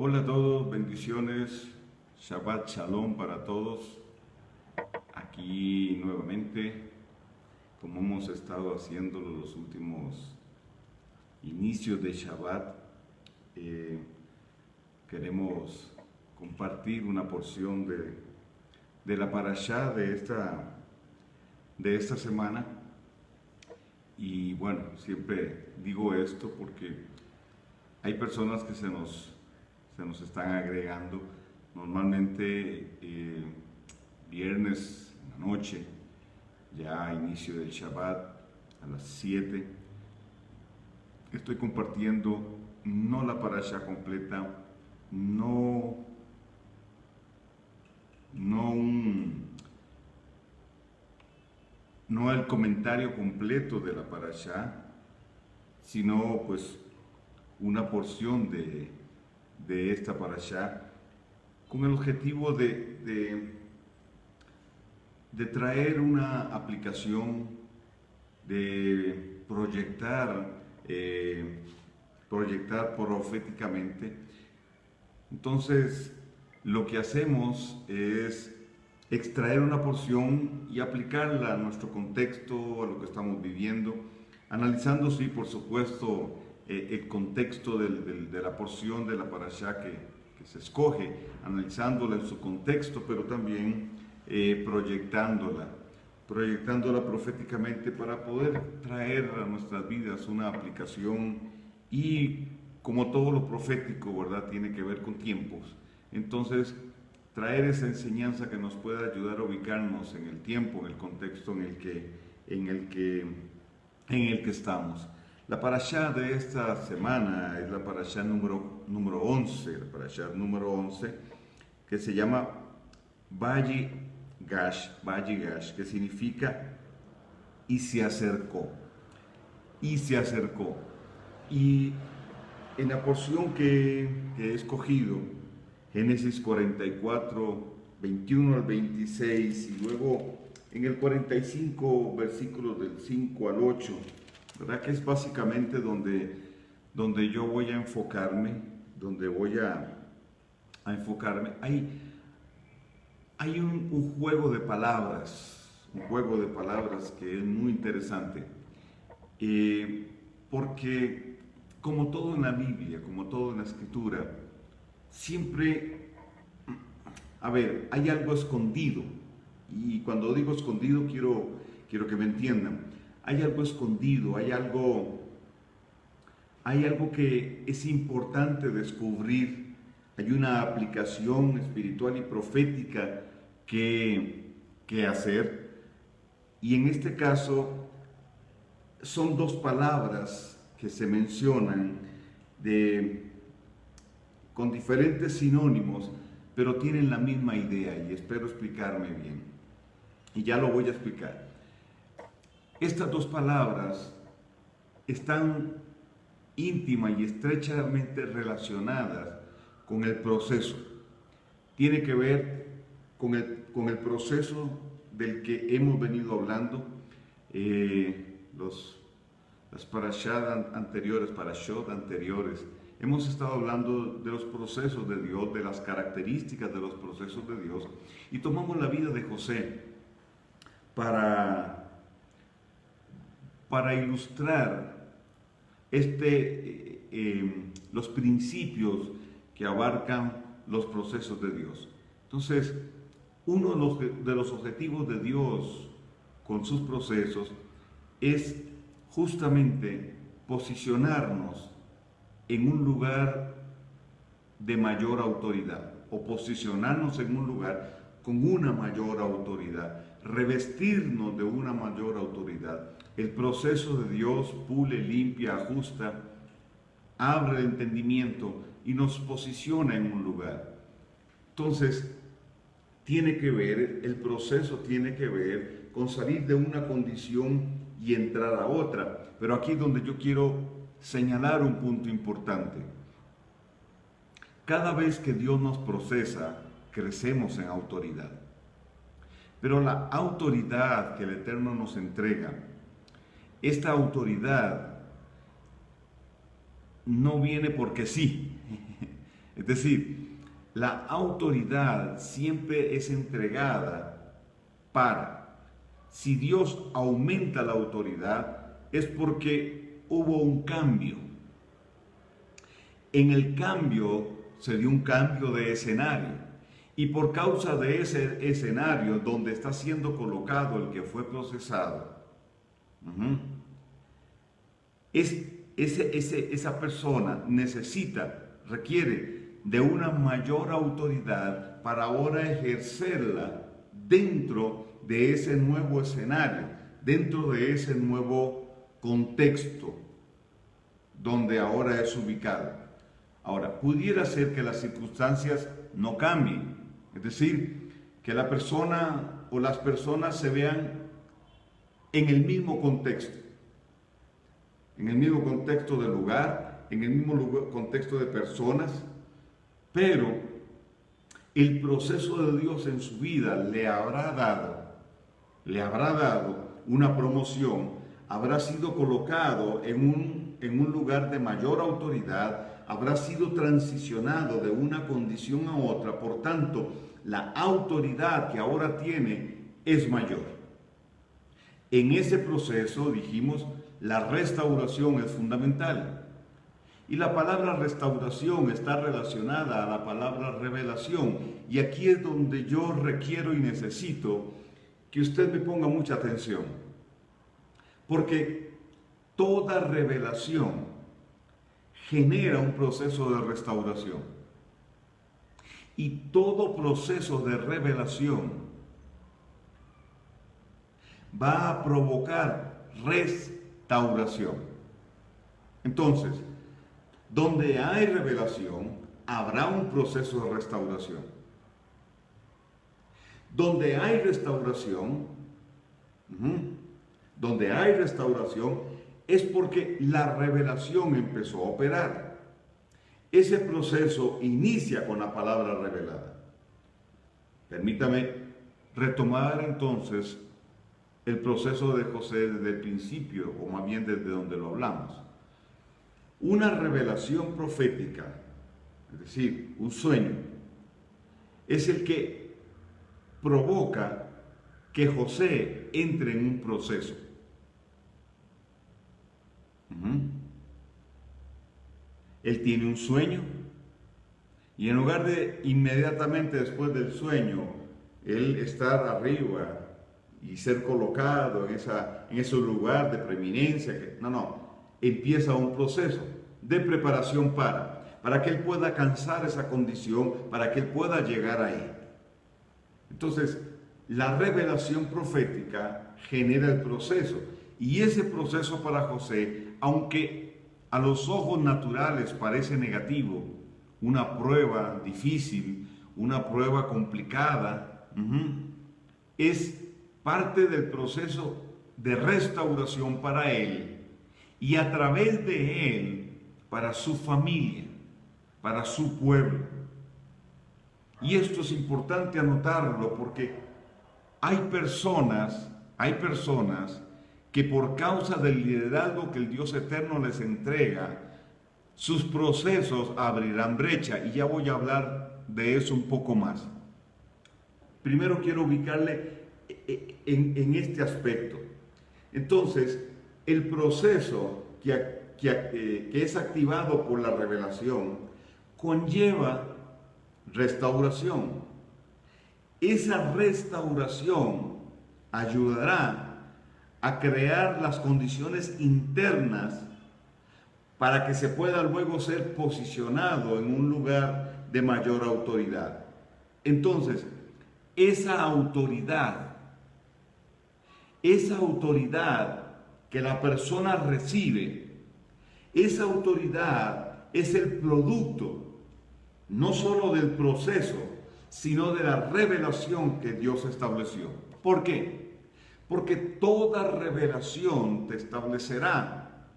Hola a todos, bendiciones, Shabbat Shalom para todos. Aquí nuevamente, como hemos estado haciéndolo los últimos inicios de Shabbat, queremos compartir una porción de la parashá de esta semana. Y bueno, siempre digo esto porque hay personas que se nos están agregando. Normalmente viernes en la noche, ya a inicio del Shabbat, a las 7, estoy compartiendo no la parasha completa, no el comentario completo de la parasha, sino pues una porción de esta parashá, con el objetivo de traer una aplicación, de proyectar proféticamente. Entonces, lo que hacemos es extraer una porción y aplicarla a nuestro contexto, a lo que estamos viviendo, analizando, sí, por supuesto, el contexto de la porción de la parashá que se escoge, analizándola en su contexto, pero también proyectándola proféticamente para poder traer a nuestras vidas una aplicación. Y como todo lo profético, ¿verdad?, tiene que ver con tiempos. Entonces, traer esa enseñanza que nos pueda ayudar a ubicarnos en el tiempo, en el contexto en el que estamos. La parashá de esta semana es la parashá número 11, la parashá número 11, que se llama Vayigash, que significa y se acercó. Y en la porción que he escogido, Génesis 44, 21 al 26, y luego en el 45, versículos del 5 al 8, ¿verdad?, que es básicamente donde yo voy a enfocarme, Hay un juego de palabras, que es muy interesante, porque como todo en la Biblia, como todo en la Escritura, siempre, hay algo escondido. Y cuando digo escondido, quiero que me entiendan. Hay algo escondido, hay algo que es importante descubrir. Hay una aplicación espiritual y profética que hacer. Y en este caso, son dos palabras que se mencionan con diferentes sinónimos, pero tienen la misma idea, y espero explicarme bien. Y ya lo voy a explicar. Estas dos palabras están íntima y estrechamente relacionadas con el proceso. Tiene que ver con el proceso del que hemos venido hablando. Las parashot anteriores, hemos estado hablando de los procesos de Dios, de las características de los procesos de Dios, y tomamos la vida de José para ilustrar los principios que abarcan los procesos de Dios. Entonces, uno de los objetivos de Dios con sus procesos es justamente posicionarnos en un lugar de mayor autoridad, o posicionarnos en un lugar con una mayor autoridad, revestirnos de una mayor autoridad. El proceso de Dios pule, limpia, ajusta, abre el entendimiento y nos posiciona en un lugar. Entonces, el proceso tiene que ver con salir de una condición y entrar a otra. Pero aquí es donde yo quiero señalar un punto importante. Cada vez que Dios nos procesa, crecemos en autoridad. Pero la autoridad que el Eterno nos entrega, esta autoridad no viene porque sí. Es decir, la autoridad siempre es entregada para, si Dios aumenta la autoridad, es porque hubo un cambio. En el cambio se dio un cambio de escenario. Y por causa de ese escenario donde está siendo colocado el que fue procesado, esa persona requiere de una mayor autoridad para ahora ejercerla dentro de ese nuevo escenario, dentro de ese nuevo contexto donde ahora es ubicado. Ahora, pudiera ser que las circunstancias no cambien, es decir, que la persona o las personas se vean en el mismo contexto del lugar, en el mismo contexto de personas, pero el proceso de Dios en su vida le habrá dado una promoción, habrá sido colocado en un lugar de mayor autoridad, habrá sido transicionado de una condición a otra, por tanto, la autoridad que ahora tiene es mayor. En ese proceso, dijimos, la restauración es fundamental. Y la palabra restauración está relacionada a la palabra revelación. Y aquí es donde yo requiero y necesito que usted me ponga mucha atención. Porque toda revelación genera un proceso de restauración. Y todo proceso de revelación va a provocar restauración. Entonces, donde hay revelación, habrá un proceso de restauración. Donde hay restauración, es porque la revelación empezó a operar. Ese proceso inicia con la palabra revelada. Permítame retomar entonces el proceso de José desde el principio, o más bien desde donde lo hablamos. Una revelación profética, es decir, un sueño, es el que provoca que José entre en un proceso. Él tiene un sueño y en lugar de inmediatamente después del sueño, él estar arriba y ser colocado en ese lugar de preeminencia, empieza un proceso de preparación para que él pueda alcanzar esa condición, para que él pueda llegar ahí. Entonces, la revelación profética genera el proceso, y ese proceso para José, aunque a los ojos naturales parece negativo, una prueba difícil, una prueba complicada, es parte del proceso de restauración para él, y a través de él, para su familia, para su pueblo. Y esto es importante anotarlo porque hay personas que por causa del liderazgo que el Dios eterno les entrega, sus procesos abrirán brecha, y ya voy a hablar de eso un poco más. Primero quiero ubicarle en este aspecto. Entonces, el proceso que es activado por la revelación conlleva restauración. Esa restauración ayudará a crear las condiciones internas para que se pueda luego ser posicionado en un lugar de mayor autoridad. Entonces, esa autoridad que la persona recibe, esa autoridad es el producto no solo del proceso, sino de la revelación que Dios estableció. ¿Por qué? Porque toda revelación te establecerá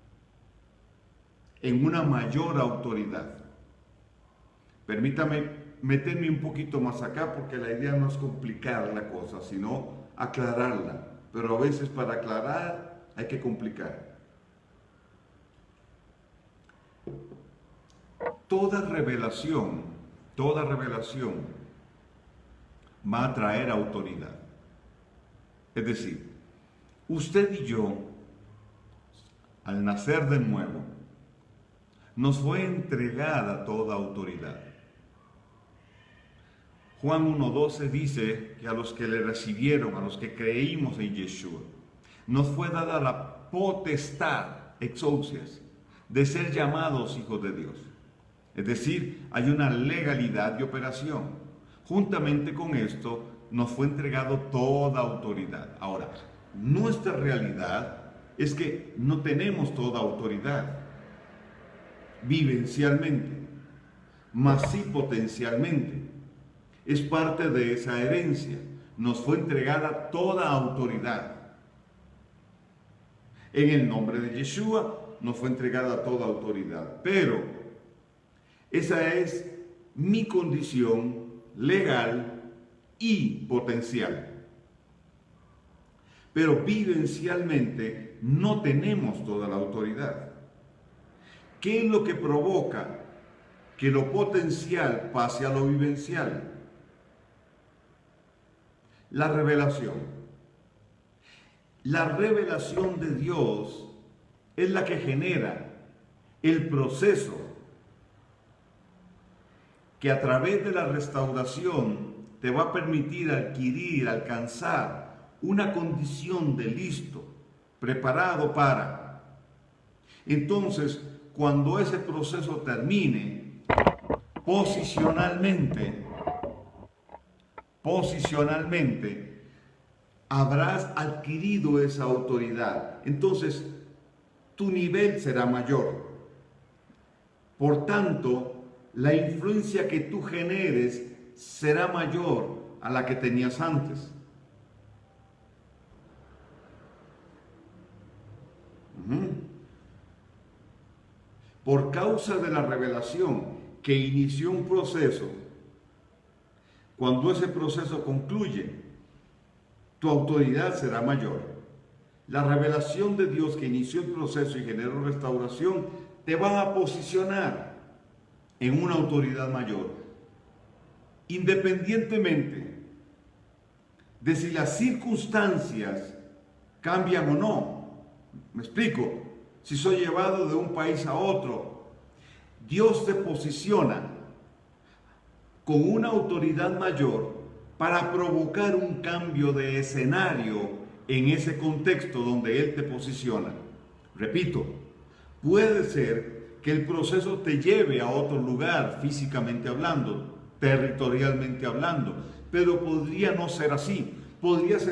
en una mayor autoridad. Permítame meterme un poquito más acá, porque la idea no es complicar la cosa, sino aclararla. Pero a veces para aclarar hay que complicar. toda revelación va a traer autoridad. Es decir, usted y yo, al nacer de nuevo, nos fue entregada toda autoridad. Juan 1:12 dice que a los que le recibieron, a los que creímos en Yeshua, nos fue dada la potestad, exousias, de ser llamados hijos de Dios. Es decir, hay una legalidad de operación. Juntamente con esto, nos fue entregado toda autoridad. Ahora, nuestra realidad es que no tenemos toda autoridad vivencialmente, mas sí potencialmente. Es parte de esa herencia. Nos fue entregada toda autoridad. En el nombre de Yeshua nos fue entregada toda autoridad. Pero esa es mi condición legal y potencial. Pero vivencialmente no tenemos toda la autoridad. ¿Qué es lo que provoca que lo potencial pase a lo vivencial? La revelación. La revelación de Dios es la que genera el proceso que a través de la restauración te va a permitir adquirir, alcanzar una condición de listo, preparado para. Entonces, cuando ese proceso termine, posicionalmente, habrás adquirido esa autoridad. Entonces, tu nivel será mayor. Por tanto, la influencia que tú generes será mayor a la que tenías antes. Por causa de la revelación que inició un proceso, cuando ese proceso concluye, tu autoridad será mayor. La revelación de Dios que inició el proceso y generó restauración te va a posicionar en una autoridad mayor, independientemente de si las circunstancias cambian o no. ¿Me explico? Si soy llevado de un país a otro, Dios te posiciona con una autoridad mayor para provocar un cambio de escenario en ese contexto donde Él te posiciona. Repito, puede ser que el proceso te lleve a otro lugar físicamente hablando, territorialmente hablando, pero podría no ser así. Podrías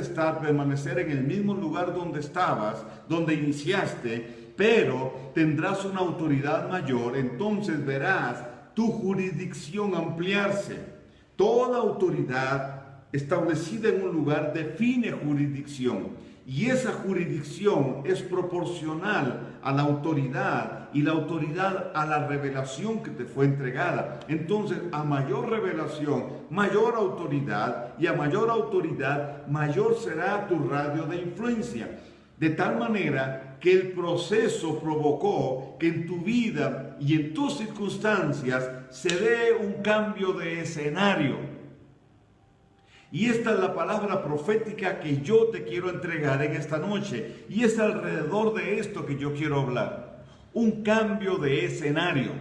permanecer en el mismo lugar donde estabas, donde iniciaste, pero tendrás una autoridad mayor, entonces verás tu jurisdicción ampliarse. Toda autoridad establecida en un lugar define jurisdicción, y esa jurisdicción es proporcional a la autoridad, y la autoridad a la revelación que te fue entregada. Entonces, a mayor revelación, mayor autoridad, y a mayor autoridad, mayor será tu radio de influencia. De tal manera que el proceso provocó que en tu vida y en tus circunstancias se dé un cambio de escenario. Y esta es la palabra profética que yo te quiero entregar en esta noche. Y es alrededor de esto que yo quiero hablar. Un cambio de escenario.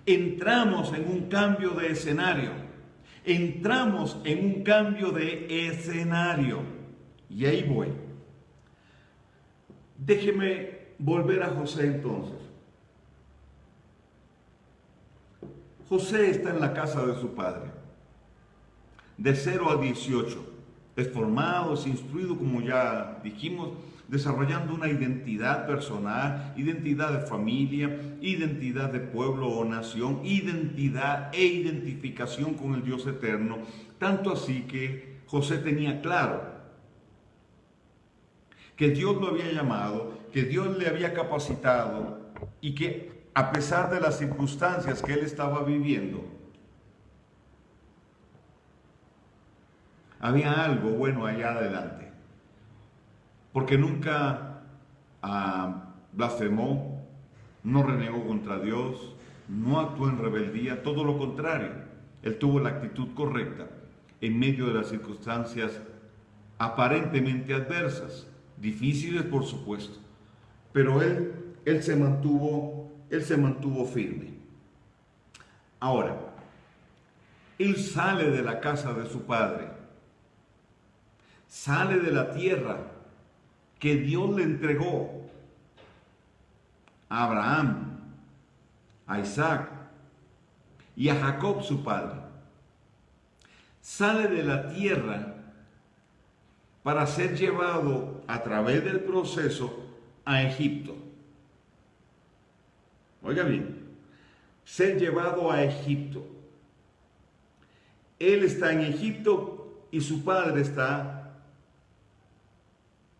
Entramos en un cambio de escenario. Entramos en un cambio de escenario. Y ahí voy. Déjeme volver a José entonces. José está en la casa de su padre. De 0 a 18. Es formado, es instruido, como ya dijimos, desarrollando una identidad personal, identidad de familia, identidad de pueblo o nación, identidad e identificación con el Dios eterno. Tanto así que José tenía claro que Dios lo había llamado, que Dios le había capacitado y que a pesar de las circunstancias que él estaba viviendo, había algo bueno allá adelante. Porque nunca blasfemó, no renegó contra Dios, no actuó en rebeldía, todo lo contrario. Él tuvo la actitud correcta en medio de las circunstancias aparentemente adversas, difíciles por supuesto, pero él se mantuvo firme. Ahora, él sale de la casa de su padre, sale de la tierra que Dios le entregó a Abraham, a Isaac y a Jacob su padre. Sale de la tierra para ser llevado a través del proceso a Egipto. Oiga bien, ser llevado a Egipto. Él está en Egipto y su padre está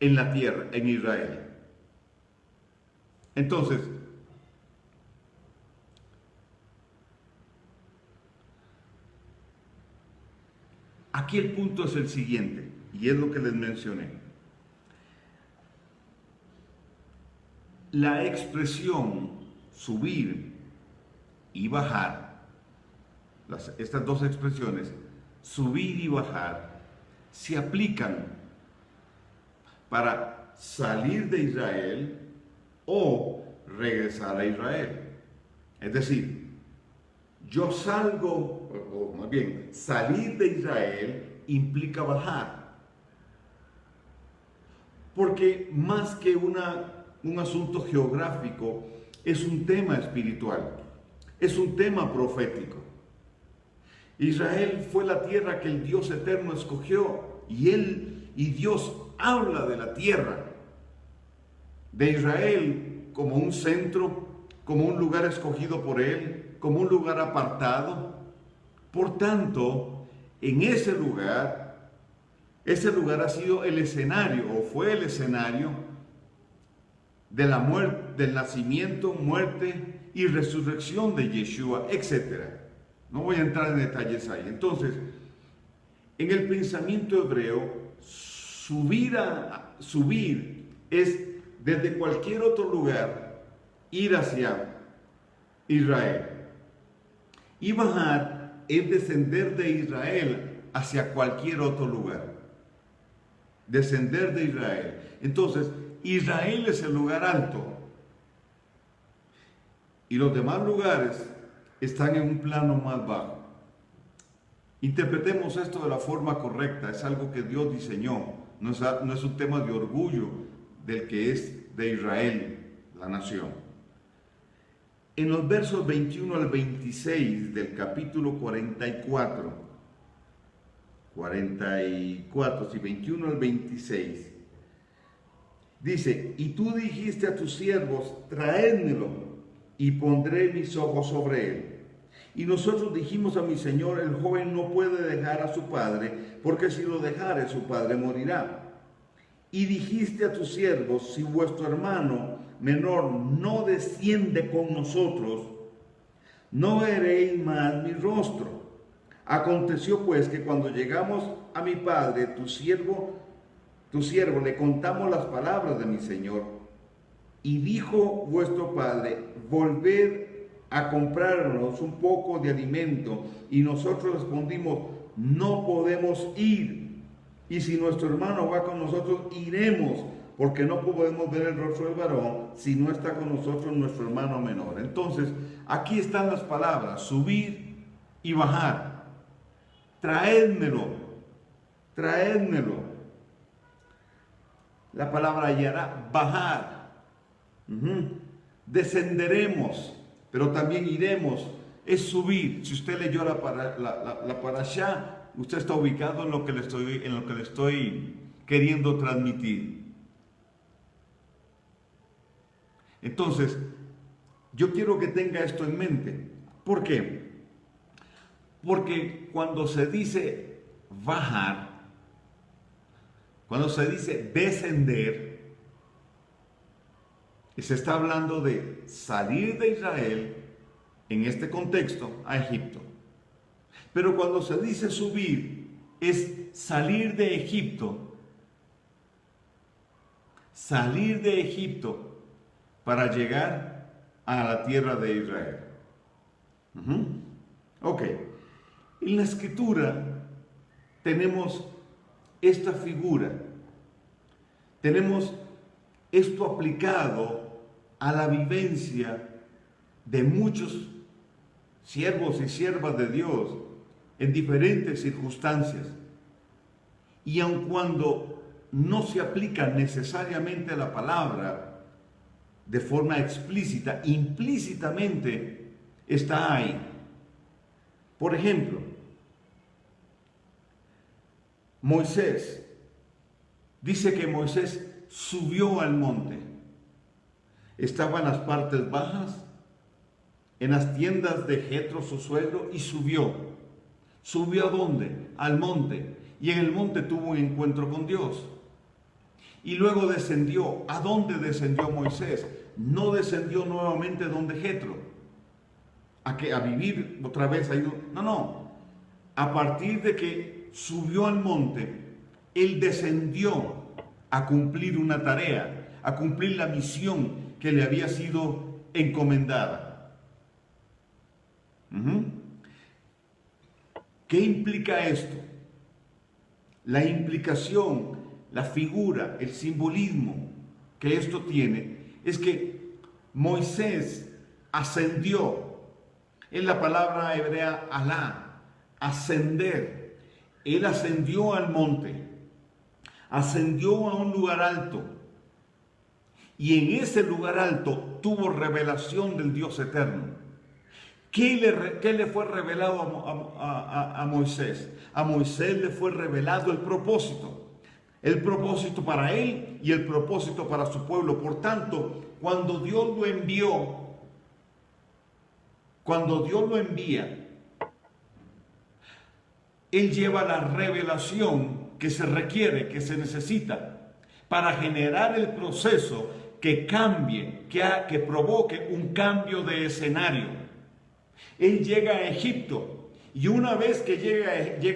en la tierra, en Israel. Entonces, aquí el punto es el siguiente, y es lo que les mencioné. La expresión subir y bajar, estas dos expresiones, subir y bajar, se aplican para salir de Israel o regresar a Israel. Es decir, yo salgo, o más bien, salir de Israel implica bajar. Porque más que un asunto geográfico, es un tema espiritual, es un tema profético. Israel fue la tierra que el Dios eterno escogió, y Dios habla de la tierra de Israel como un centro, como un lugar escogido por Él, como un lugar apartado. Por tanto, en ese lugar ha sido el escenario, o fue el escenario de la muerte, del nacimiento, muerte y resurrección de Yeshua, etc. No voy a entrar en detalles ahí. Entonces, en el pensamiento hebreo, subir es desde cualquier otro lugar ir hacia Israel. Y bajar es descender de Israel hacia cualquier otro lugar. Descender de Israel. Entonces, Israel es el lugar alto. Y los demás lugares están en un plano más bajo. Interpretemos esto de la forma correcta. Es algo que Dios diseñó. No es un tema de orgullo del que es de Israel, la nación. En los versos 21 al 26 del capítulo 44, 21 al 26, dice: y tú dijiste a tus siervos, traédmelo, y pondré mis ojos sobre él. Y nosotros dijimos a mi señor, el joven no puede dejar a su padre, porque si lo dejare, su padre morirá. Y dijiste a tus siervos, si vuestro hermano menor no desciende con nosotros, no veréis más mi rostro. Aconteció pues que cuando llegamos a mi padre, tu siervo, le contamos las palabras de mi señor. Y dijo vuestro padre, volved a comprarnos un poco de alimento. Y nosotros respondimos, no podemos ir. Y si nuestro hermano va con nosotros, iremos, porque no podemos ver el rostro del varón si no está con nosotros nuestro hermano menor. Entonces, aquí están las palabras, subir y bajar. Traédmelo, traédmelo. La palabra hallará, bajar. Descenderemos, pero también iremos. Es subir. Si usted leyó la parashá, usted está ubicado en lo que le estoy queriendo transmitir. Entonces, yo quiero que tenga esto en mente. ¿Por qué? Porque cuando se dice bajar, cuando se dice descender, se está hablando de salir de Israel, en este contexto, a Egipto. Pero cuando se dice subir, es salir de Egipto. Salir de Egipto para llegar a la tierra de Israel. Ujú. Ok. En la escritura tenemos esta figura. Tenemos esto aplicado a la vivencia de muchos siervos y siervas de Dios en diferentes circunstancias. Y aun cuando no se aplica necesariamente la palabra de forma explícita, implícitamente está ahí. Por ejemplo, Moisés, dice que Moisés subió al monte. Estaba en las partes bajas, en las tiendas de Jetro, su suegro, y subió. ¿Subió a dónde? Al monte. Y en el monte tuvo un encuentro con Dios. Y luego descendió. ¿A dónde descendió Moisés? No descendió nuevamente donde Jetro. ¿A qué? ¿A vivir otra vez ahí? No, no. A partir de que subió al monte, él descendió a cumplir una tarea, a cumplir la misión que le había sido encomendada. ¿Qué implica esto? La implicación, la figura, el simbolismo que esto tiene es que Moisés ascendió. Es la palabra hebrea alá, ascender. Él ascendió al monte, ascendió a un lugar alto, y en ese lugar alto tuvo revelación del Dios eterno. ¿Qué le fue revelado a Moisés? A Moisés le fue revelado el propósito para él y el propósito para su pueblo. Por tanto, cuando Dios lo envía, Él lleva la revelación que se requiere, que se necesita, para generar el proceso que cambie, que provoque un cambio de escenario. Él llega a Egipto, y una vez que llega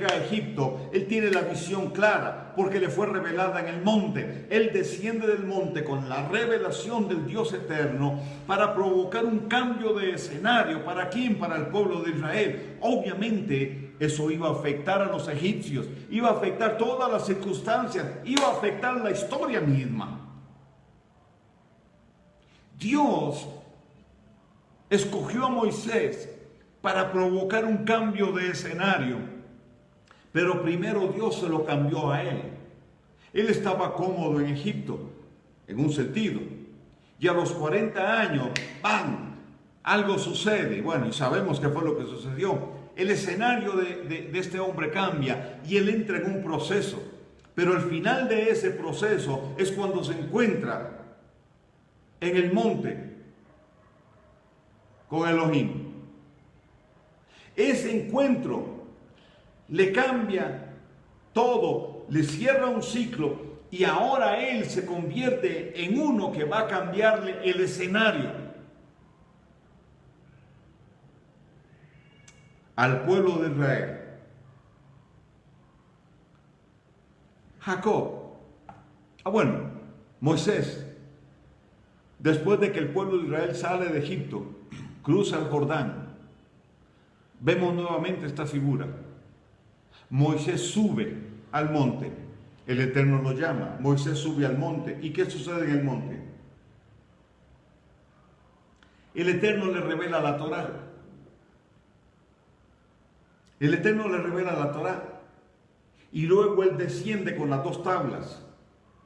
a Egipto, él tiene la visión clara, porque le fue revelada en el monte. Él desciende del monte con la revelación del Dios eterno para provocar un cambio de escenario. ¿Para quién? Para el pueblo de Israel. Obviamente, eso iba a afectar a los egipcios, iba a afectar todas las circunstancias, iba a afectar la historia misma. Dios escogió a Moisés para provocar un cambio de escenario, pero primero Dios se lo cambió a él. Él estaba cómodo en Egipto, en un sentido, y a los 40 años, ¡bam!, algo sucede. Bueno, y sabemos qué fue lo que sucedió. El escenario de este hombre cambia y él entra en un proceso, pero al final de ese proceso es cuando se encuentra en el monte con Elohim. Ese encuentro le cambia todo, le cierra un ciclo, y ahora él se convierte en uno que va a cambiarle el escenario al pueblo de Israel. Moisés, después de que el pueblo de Israel sale de Egipto, cruza el Jordán, vemos nuevamente esta figura. Moisés sube al monte, el Eterno lo llama, Moisés sube al monte. ¿Y qué sucede en el monte? El Eterno le revela la Torá. El Eterno le revela la Torá. Y luego él desciende con las 2 tablas.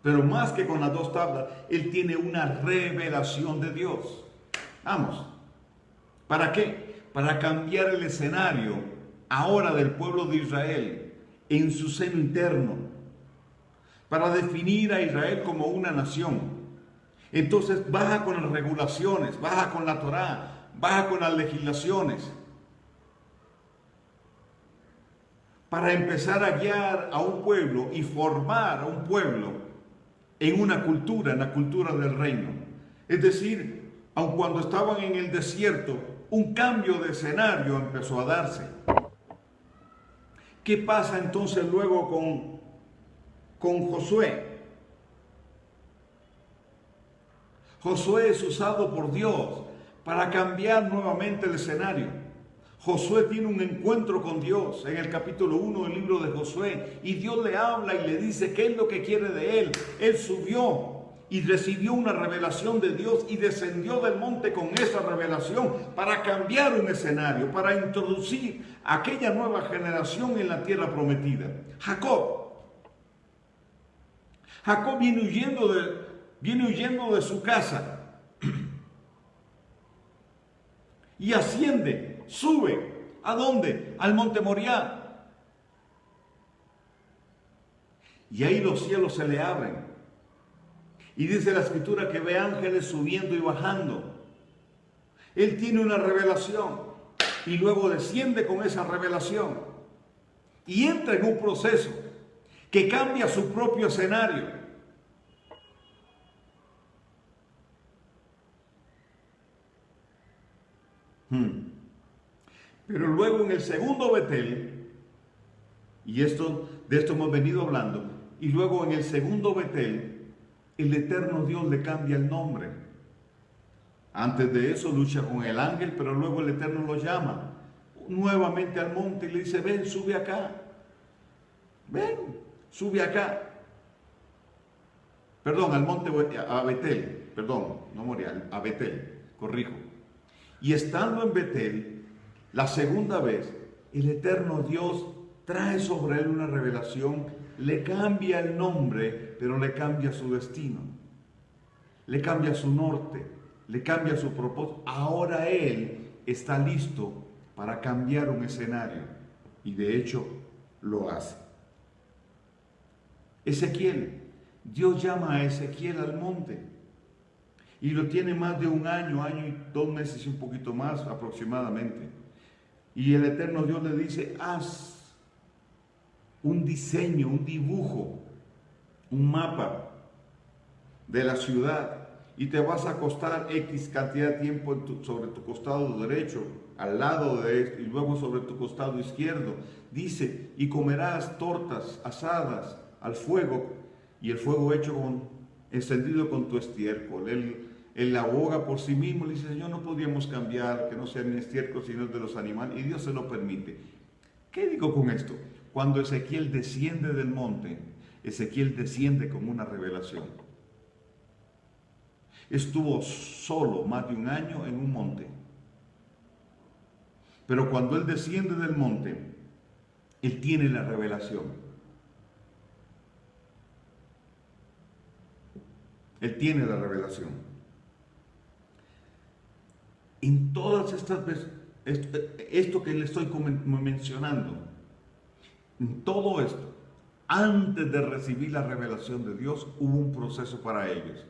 Pero más que con las 2 tablas, él tiene una revelación de Dios. Vamos. ¿Para qué? Para cambiar el escenario ahora del pueblo de Israel en su seno interno. Para definir a Israel como una nación. Entonces baja con las regulaciones, baja con la Torá, baja con las legislaciones, para empezar a guiar a un pueblo y formar a un pueblo en una cultura, en la cultura del reino. Es decir, aun cuando estaban en el desierto, un cambio de escenario empezó a darse. ¿Qué pasa entonces luego con Josué? Josué es usado por Dios para cambiar nuevamente el escenario. Josué tiene un encuentro con Dios en el capítulo 1 del libro de Josué, y Dios le habla y le dice qué es lo que quiere de él. Él subió y recibió una revelación de Dios y descendió del monte con esa revelación para cambiar un escenario, para introducir aquella nueva generación en la tierra prometida. Jacob viene huyendo de su casa y asciende, sube. ¿A dónde? Al monte Moriah. Y ahí los cielos se le abren. Y dice la escritura que ve ángeles subiendo y bajando. Él tiene una revelación y luego desciende con esa revelación y entra en un proceso que cambia su propio escenario. Pero luego en el segundo Betel, y de esto hemos venido hablando, y luego en el segundo Betel, el eterno Dios le cambia el nombre. Antes de eso lucha con el ángel, pero luego el eterno lo llama nuevamente al monte y le dice: ven, sube acá. Ven, sube acá. Perdón, al monte, a Betel. Perdón, no Moriah, a Betel, corrijo. Y estando en Betel, la segunda vez, el eterno Dios trae sobre él una revelación, le cambia el nombre, pero le cambia su destino, le cambia su norte, le cambia su propósito. Ahora él está listo para cambiar un escenario, y de hecho lo hace. Ezequiel, Dios llama a Ezequiel al monte, y lo tiene más de un año y 2 meses y un poquito más aproximadamente. Y el eterno Dios le dice: haz un diseño, un dibujo, un mapa de la ciudad, y te vas a acostar X cantidad de tiempo sobre tu costado derecho, al lado de esto, y luego sobre tu costado izquierdo. Dice: y comerás tortas asadas al fuego, y el fuego encendido con tu estiércol. Él la aboga por sí mismo, le dice: Señor, no podríamos cambiar, que no sea mi estiércol sino de los animales, y Dios se lo permite. ¿Qué digo con esto? Cuando Ezequiel desciende del monte, Ezequiel desciende con una revelación. Estuvo solo más de un año en un monte. Pero cuando él desciende del monte, él tiene la revelación. Él tiene la revelación. En todas estas veces, esto que le estoy mencionando, en todo esto, antes de recibir la revelación de Dios, hubo un proceso para ellos.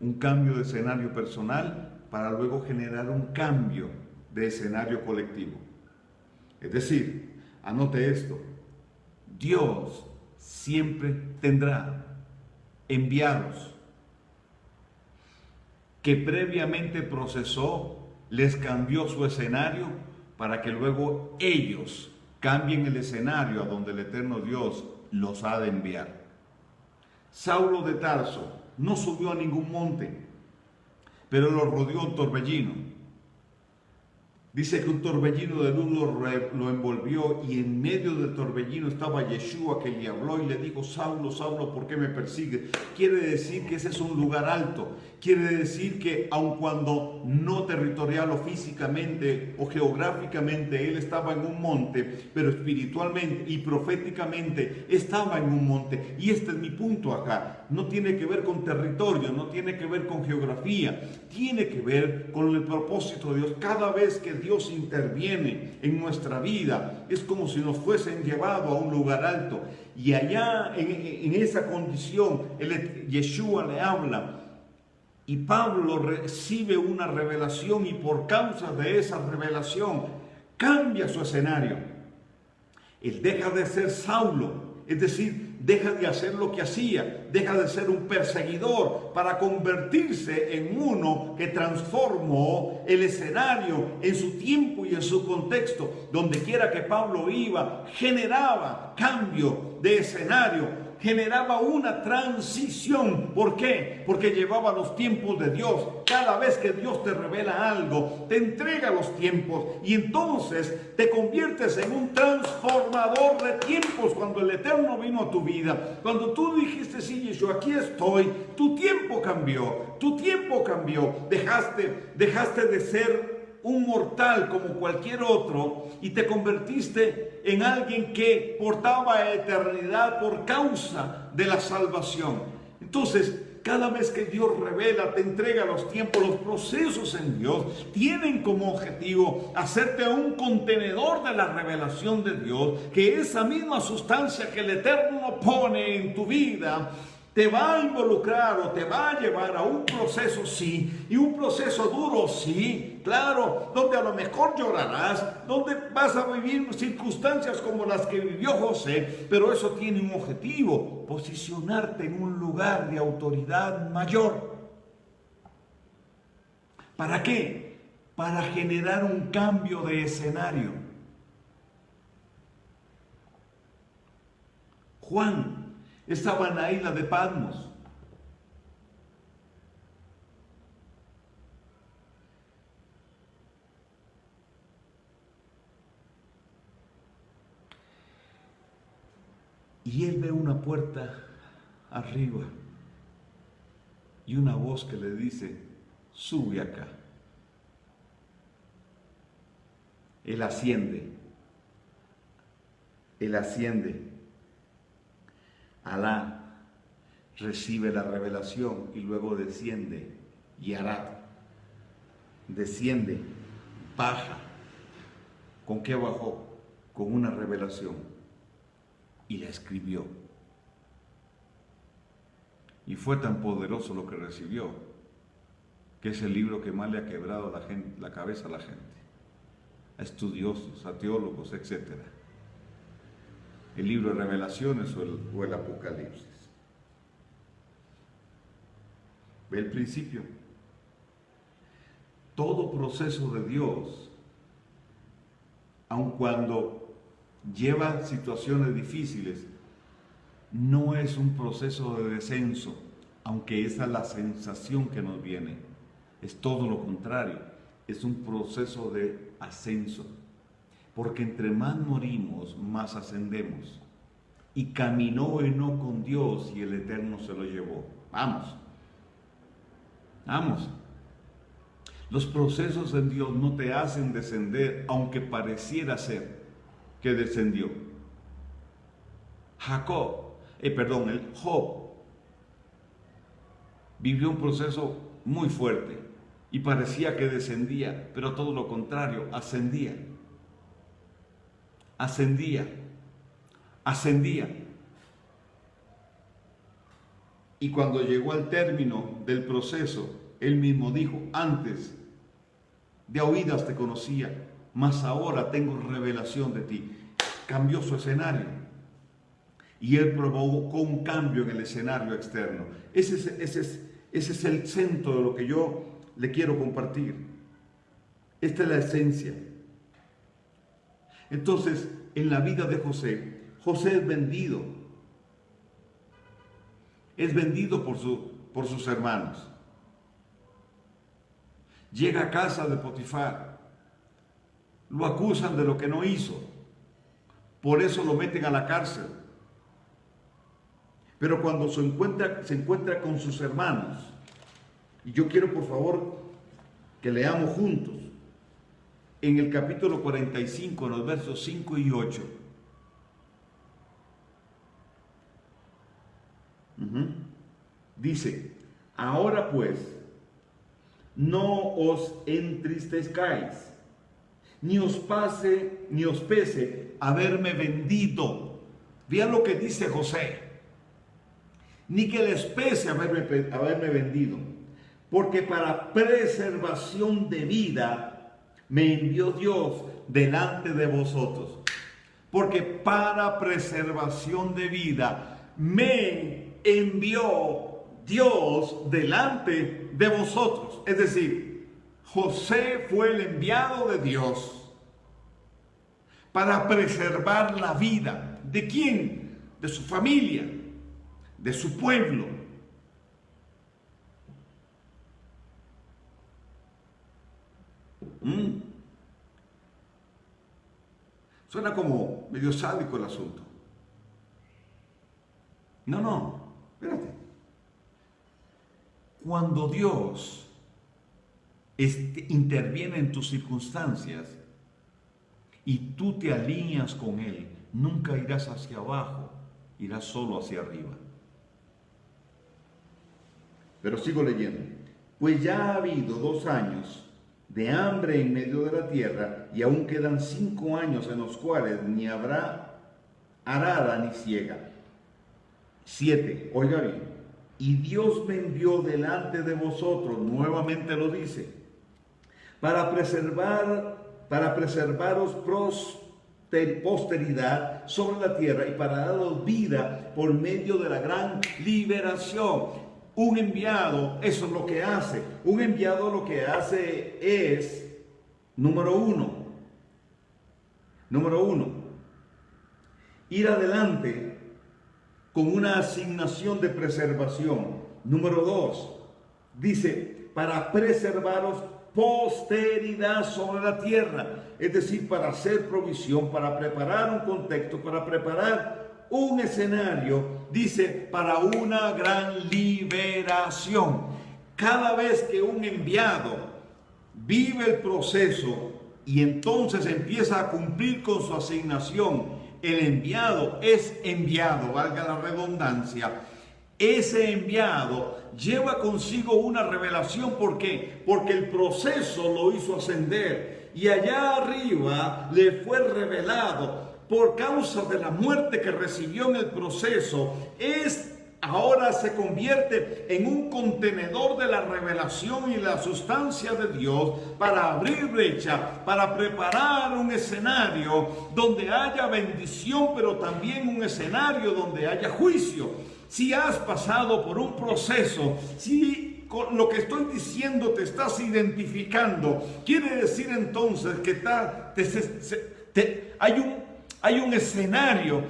Un cambio de escenario personal para luego generar un cambio de escenario colectivo. Es decir, anote esto: Dios siempre tendrá enviados que previamente procesó, les cambió su escenario para que luego ellos cambien el escenario a donde el eterno Dios los ha de enviar. Saulo de Tarso no subió a ningún monte, pero lo rodeó un torbellino. Dice que un torbellino de luz lo envolvió, y en medio del torbellino estaba Yeshua, que le habló y le dijo: Saulo, Saulo, ¿por qué me persigues? Quiere decir que ese es un lugar alto. Quiere decir que aun cuando no territorial o físicamente o geográficamente él estaba en un monte, pero espiritualmente y proféticamente estaba en un monte. Y este es mi punto acá. No tiene que ver con territorio, no tiene que ver con geografía, tiene que ver con el propósito de Dios. Cada vez que Dios interviene en nuestra vida, es como si nos fuesen llevados a un lugar alto, y allá en esa condición Yeshua le habla, y Pablo recibe una revelación, y por causa de esa revelación cambia su escenario. Él deja de ser Saulo, es decir, deja de hacer lo que hacía, deja de ser un perseguidor para convertirse en uno que transformó el escenario en su tiempo y en su contexto. Donde quiera que Pablo iba, generaba cambio de escenario, generaba una transición. ¿Por qué? Porque llevaba los tiempos de Dios. Cada vez que Dios te revela algo, te entrega los tiempos y entonces te conviertes en un transformador de tiempos. Cuando el Eterno vino a tu vida, cuando tú dijiste, sí, Yeshua, aquí estoy, tu tiempo cambió, tu tiempo cambió. Dejaste de ser un mortal como cualquier otro y te convertiste en alguien que portaba eternidad por causa de la salvación. Entonces, cada vez que Dios revela, te entrega los tiempos, los procesos en Dios tienen como objetivo hacerte un contenedor de la revelación de Dios, que esa misma sustancia que el Eterno pone en tu vida te va a involucrar o te va a llevar a un proceso, sí, y un proceso duro, sí, claro, donde a lo mejor llorarás, donde vas a vivir circunstancias como las que vivió José, pero eso tiene un objetivo: posicionarte en un lugar de autoridad mayor. ¿Para qué? Para generar un cambio de escenario. Juan estaba en la isla de Patmos. Y él ve una puerta arriba y una voz que le dice: sube acá. Él asciende. Alá recibe la revelación y luego desciende. Yarat desciende, baja. ¿Con qué bajó? Con una revelación. Y la escribió. Y fue tan poderoso lo que recibió, que es el libro que más le ha quebrado la cabeza a la gente, a estudiosos, a teólogos, etc. El libro de Revelaciones o el Apocalipsis. Ve el principio. Todo proceso de Dios, aun cuando lleva situaciones difíciles, no es un proceso de descenso, aunque esa es la sensación que nos viene. Es todo lo contrario, es un proceso de ascenso. Porque entre más morimos, más ascendemos. Y caminó Enoc con Dios y el Eterno se lo llevó. Vamos. Los procesos en Dios no te hacen descender, aunque pareciera ser que descendió. El Job vivió un proceso muy fuerte y parecía que descendía, pero todo lo contrario, ascendía. Y cuando llegó al término del proceso, él mismo dijo: antes de oídas te conocía, mas ahora tengo revelación de ti. Cambió su escenario y él provocó un cambio en el escenario externo. Ese es el centro de lo que yo le quiero compartir. Esta es la esencia. Entonces, en la vida de José es vendido. Es vendido por sus hermanos. Llega a casa de Potifar. Lo acusan de lo que no hizo. Por eso lo meten a la cárcel. Pero cuando se encuentra con sus hermanos, y yo quiero por favor que leamos juntos, en el capítulo 45, en los versos 5 y 8. Dice: ahora pues, no os entristezcáis, ni os pese haberme vendido. Vean lo que dice José. Ni que les pese haberme vendido, porque para preservación de vida me envió Dios delante de vosotros. Porque para preservación de vida me envió Dios delante de vosotros. Es decir, José fue el enviado de Dios para preservar la vida. ¿De quién? De su familia. de su pueblo. Suena como medio sádico el asunto. No, espérate. Cuando Dios interviene en tus circunstancias y tú te alineas con Él, nunca irás hacia abajo, irás solo hacia arriba. Pero sigo leyendo. Pues ya ha habido 2 años de hambre en medio de la tierra, y aún quedan 5 años en los cuales ni habrá arada ni siega. 7, oiga bien, y Dios me envió delante de vosotros, nuevamente lo dice, para preservaros posteridad sobre la tierra y para daros vida por medio de la gran liberación. Un enviado, eso es lo que hace. Un enviado lo que hace es, número uno, ir adelante con una asignación de preservación. Número 2, dice, para preservaros posteridad sobre la tierra, es decir, para hacer provisión, para preparar un contexto, para preparar un escenario, dice, para una gran liberación. Cada vez que un enviado vive el proceso y entonces empieza a cumplir con su asignación, el enviado es enviado, valga la redundancia. Ese enviado lleva consigo una revelación. ¿Por qué? Porque el proceso lo hizo ascender y allá arriba le fue revelado. Por causa de la muerte que recibió en el proceso, ahora se convierte en un contenedor de la revelación y la sustancia de Dios para abrir brecha, para preparar un escenario donde haya bendición, pero también un escenario donde haya juicio. Si has pasado por un proceso, si con lo que estoy diciendo te estás identificando, quiere decir entonces que hay un escenario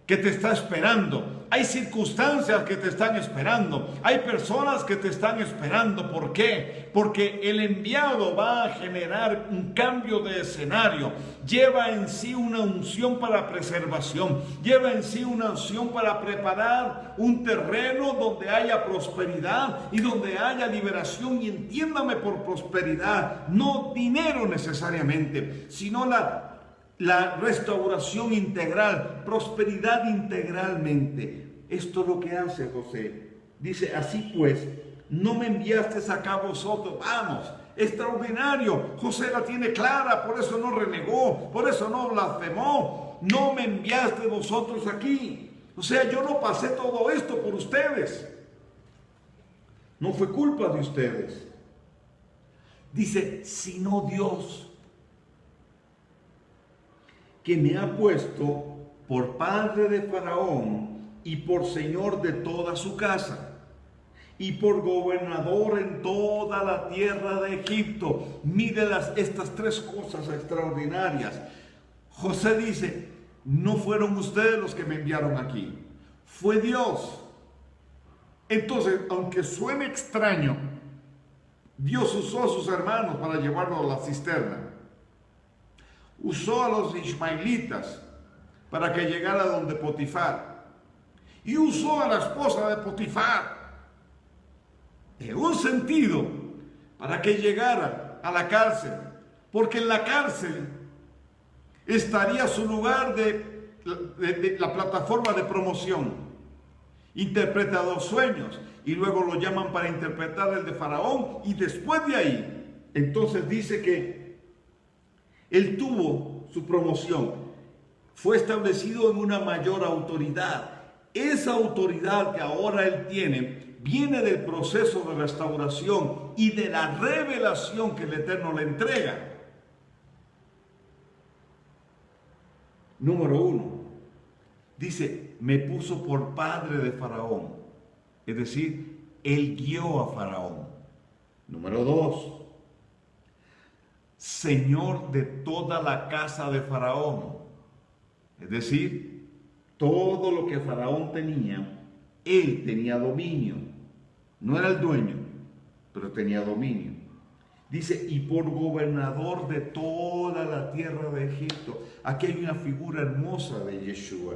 que te está esperando. Hay circunstancias que te están esperando. Hay personas que te están esperando. ¿Por qué? Porque el enviado va a generar un cambio de escenario. Lleva en sí una unción para preservación. Lleva en sí una unción para preparar un terreno donde haya prosperidad y donde haya liberación. Y entiéndame por prosperidad, no dinero necesariamente, sino la restauración integral, prosperidad integralmente. Esto es lo que hace José. Dice, así pues, no me enviasteis acá vosotros. Vamos, extraordinario. José la tiene clara, por eso no renegó, por eso no blasfemó. No me enviaste vosotros aquí. O sea, yo no pasé todo esto por ustedes. No fue culpa de ustedes. Dice, sino Dios, que me ha puesto por padre de Faraón y por señor de toda su casa y por gobernador en toda la tierra de Egipto. Mire estas 3 cosas extraordinarias. José dice, no fueron ustedes los que me enviaron aquí, fue Dios. Entonces, aunque suene extraño, Dios usó a sus hermanos para llevarlos a la cisterna. Usó a los ismaelitas para que llegara donde Potifar. Y usó a la esposa de Potifar, en un sentido, para que llegara a la cárcel. Porque en la cárcel estaría su lugar de la plataforma de promoción. Interpreta 2 sueños y luego lo llaman para interpretar el de Faraón. Y después de ahí, entonces dice que él tuvo su promoción, fue establecido en una mayor autoridad. Esa autoridad que ahora él tiene viene del proceso de restauración y de la revelación que el Eterno le entrega. Número 1, dice, me puso por padre de Faraón, es decir, él guió a Faraón. Número 2, señor de toda la casa de Faraón, es decir, todo lo que Faraón tenía Él tenía dominio. No era el dueño, pero tenía dominio. Dice, y por gobernador de toda la tierra de Egipto. Aquí hay una figura hermosa de Yeshua,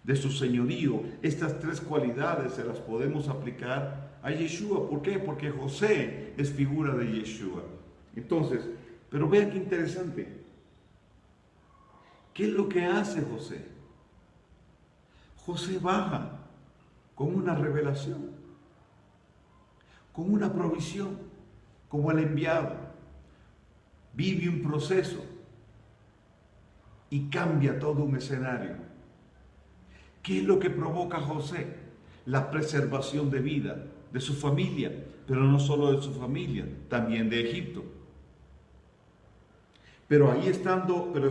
de su señorío. Estas tres cualidades se las podemos aplicar a Yeshua. ¿Por qué? Porque José es figura de Yeshua. Entonces, pero vean qué interesante. ¿Qué es lo que hace José? José baja con una revelación, con una provisión, como el enviado. Vive un proceso y cambia todo un escenario. ¿Qué es lo que provoca José? La preservación de vida de su familia, pero no solo de su familia, también de Egipto. Pero estando en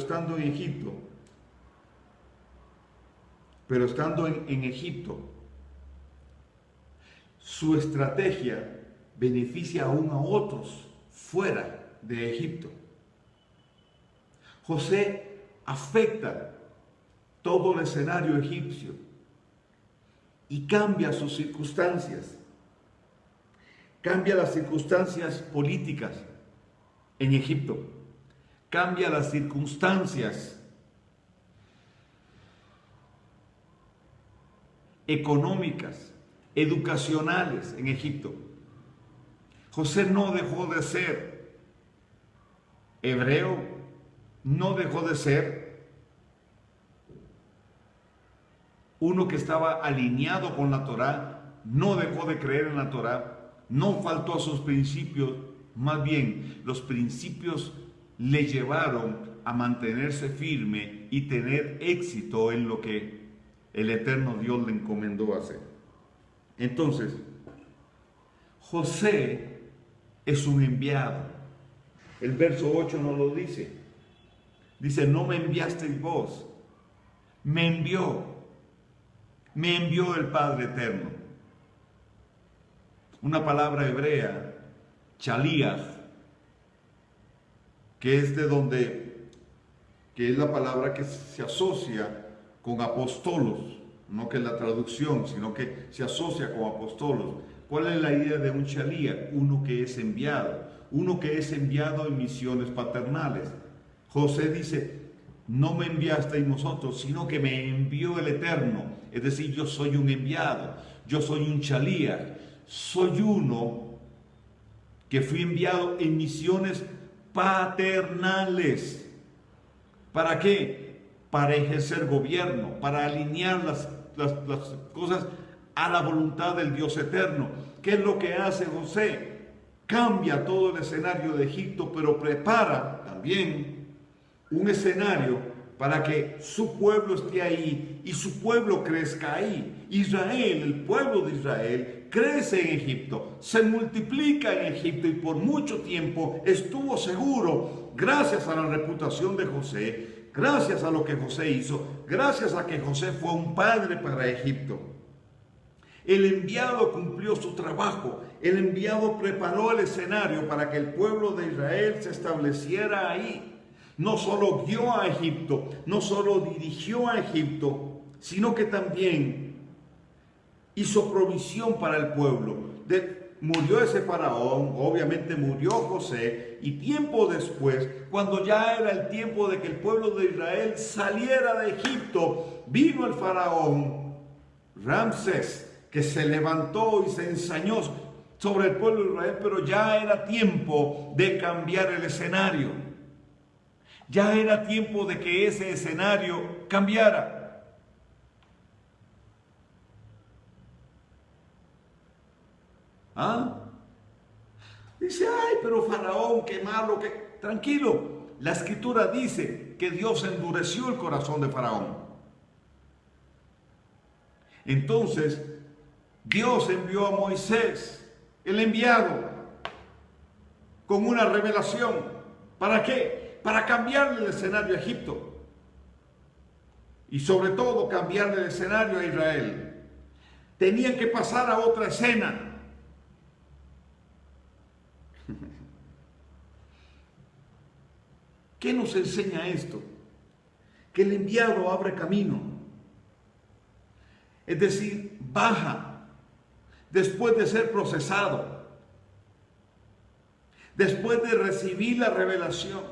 Egipto, su estrategia beneficia aún a otros fuera de Egipto. José afecta todo el escenario egipcio y cambia sus circunstancias. Cambia las circunstancias políticas en Egipto. Cambia las circunstancias económicas, educacionales en Egipto. José no dejó de ser hebreo, no dejó de ser uno que estaba alineado con la Torá, no dejó de creer en la Torá, no faltó a sus principios, más bien los principios le llevaron a mantenerse firme y tener éxito en lo que el eterno Dios le encomendó hacer. Entonces, José es un enviado. El verso 8 nos lo dice. Dice, no me enviasteis vos, me envió el Padre Eterno. Una palabra hebrea, chaliach, que es la palabra que se asocia con apostolos, no que es la traducción, sino que se asocia con apostolos. ¿Cuál es la idea de un chaliach? Uno que es enviado en misiones paternales. José dice, no me enviasteis vosotros, sino que me envió el Eterno. Es decir, yo soy un enviado, yo soy un chaliach, soy uno que fui enviado en misiones paternales. ¿Para qué? Para ejercer gobierno, para alinear las cosas a la voluntad del Dios eterno. ¿Qué es lo que hace José? Cambia todo el escenario de Egipto, pero prepara también un escenario para que su pueblo esté ahí y su pueblo crezca ahí. Israel, el pueblo de Israel, crece en Egipto, se multiplica en Egipto y por mucho tiempo estuvo seguro, gracias a la reputación de José, gracias a lo que José hizo, gracias a que José fue un padre para Egipto. El enviado cumplió su trabajo, el enviado preparó el escenario para que el pueblo de Israel se estableciera ahí. No solo guió a Egipto, no solo dirigió a Egipto, sino que también hizo provisión para el pueblo. Murió ese faraón, obviamente murió José, y tiempo después, cuando ya era el tiempo de que el pueblo de Israel saliera de Egipto, vino el faraón Ramsés, que se levantó y se ensañó sobre el pueblo de Israel, pero ya era tiempo de cambiar el escenario. Ya era tiempo de que ese escenario cambiara. Dice, ay, pero faraón, qué malo, que... Tranquilo, la escritura dice que Dios endureció el corazón de faraón. Entonces, Dios envió a Moisés, el enviado, con una revelación. ¿Para qué? Para cambiarle el escenario a Egipto. Y sobre todo cambiarle el escenario a Israel. Tenían que pasar a otra escena. ¿Qué nos enseña esto? Que el enviado abre camino. Es decir, baja después de ser procesado, después de recibir la revelación.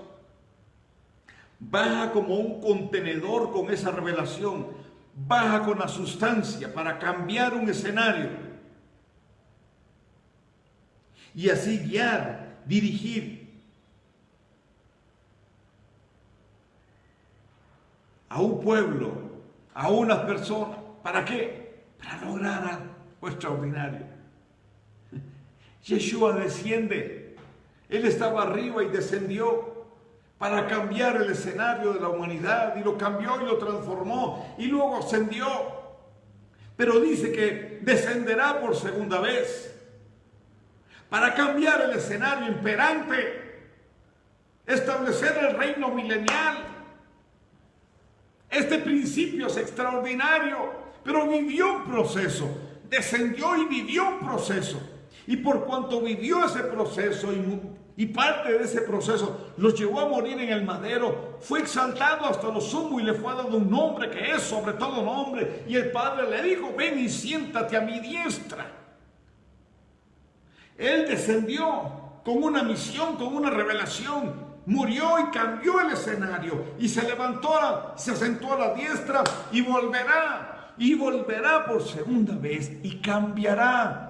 Baja como un contenedor con esa revelación, baja con la sustancia para cambiar un escenario y así guiar, dirigir a un pueblo, a unas personas. ¿Para qué? Para lograr algo extraordinario. Yeshua desciende. Él estaba arriba y descendió para cambiar el escenario de la humanidad, y lo cambió y lo transformó y luego ascendió. Pero dice que descenderá por segunda vez para cambiar el escenario imperante, establecer el reino milenial. Este principio es extraordinario, pero vivió un proceso, descendió y vivió un proceso. Y por cuanto vivió ese proceso y parte de ese proceso los llevó a morir en el madero, fue exaltado hasta lo sumo y le fue dado un nombre que es sobre todo nombre. Y el Padre le dijo: ven y siéntate a mi diestra. Él descendió con una misión, con una revelación, murió y cambió el escenario y se levantó, se sentó a la diestra y volverá por segunda vez y cambiará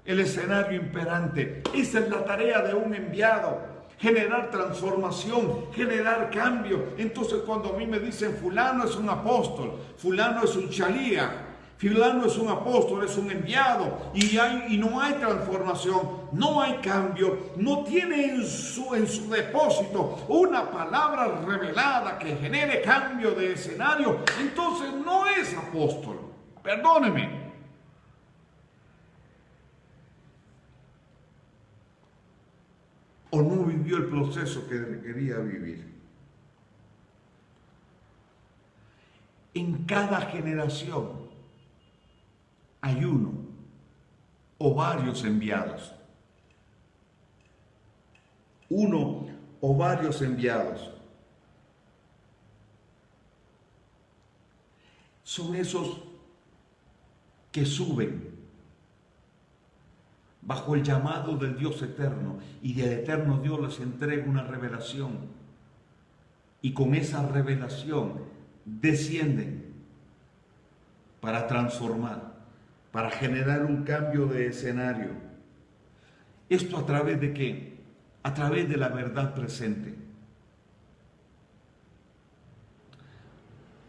el escenario imperante. Esa es la tarea de un enviado: generar transformación, generar cambio. Entonces, cuando a mí me dicen fulano es un apóstol, fulano es un chalía, fulano es un apóstol, es un enviado, y no hay transformación, no hay cambio, no tiene en su depósito una palabra revelada que genere cambio de escenario, entonces no es apóstol. Perdóneme. O no vivió el proceso que quería vivir. En cada generación hay uno o varios enviados. Uno o varios enviados. Son esos que suben bajo el llamado del Dios eterno, y del eterno Dios les entrega una revelación, y con esa revelación descienden para transformar, para generar un cambio de escenario. ¿Esto a través de qué? A través de la verdad presente.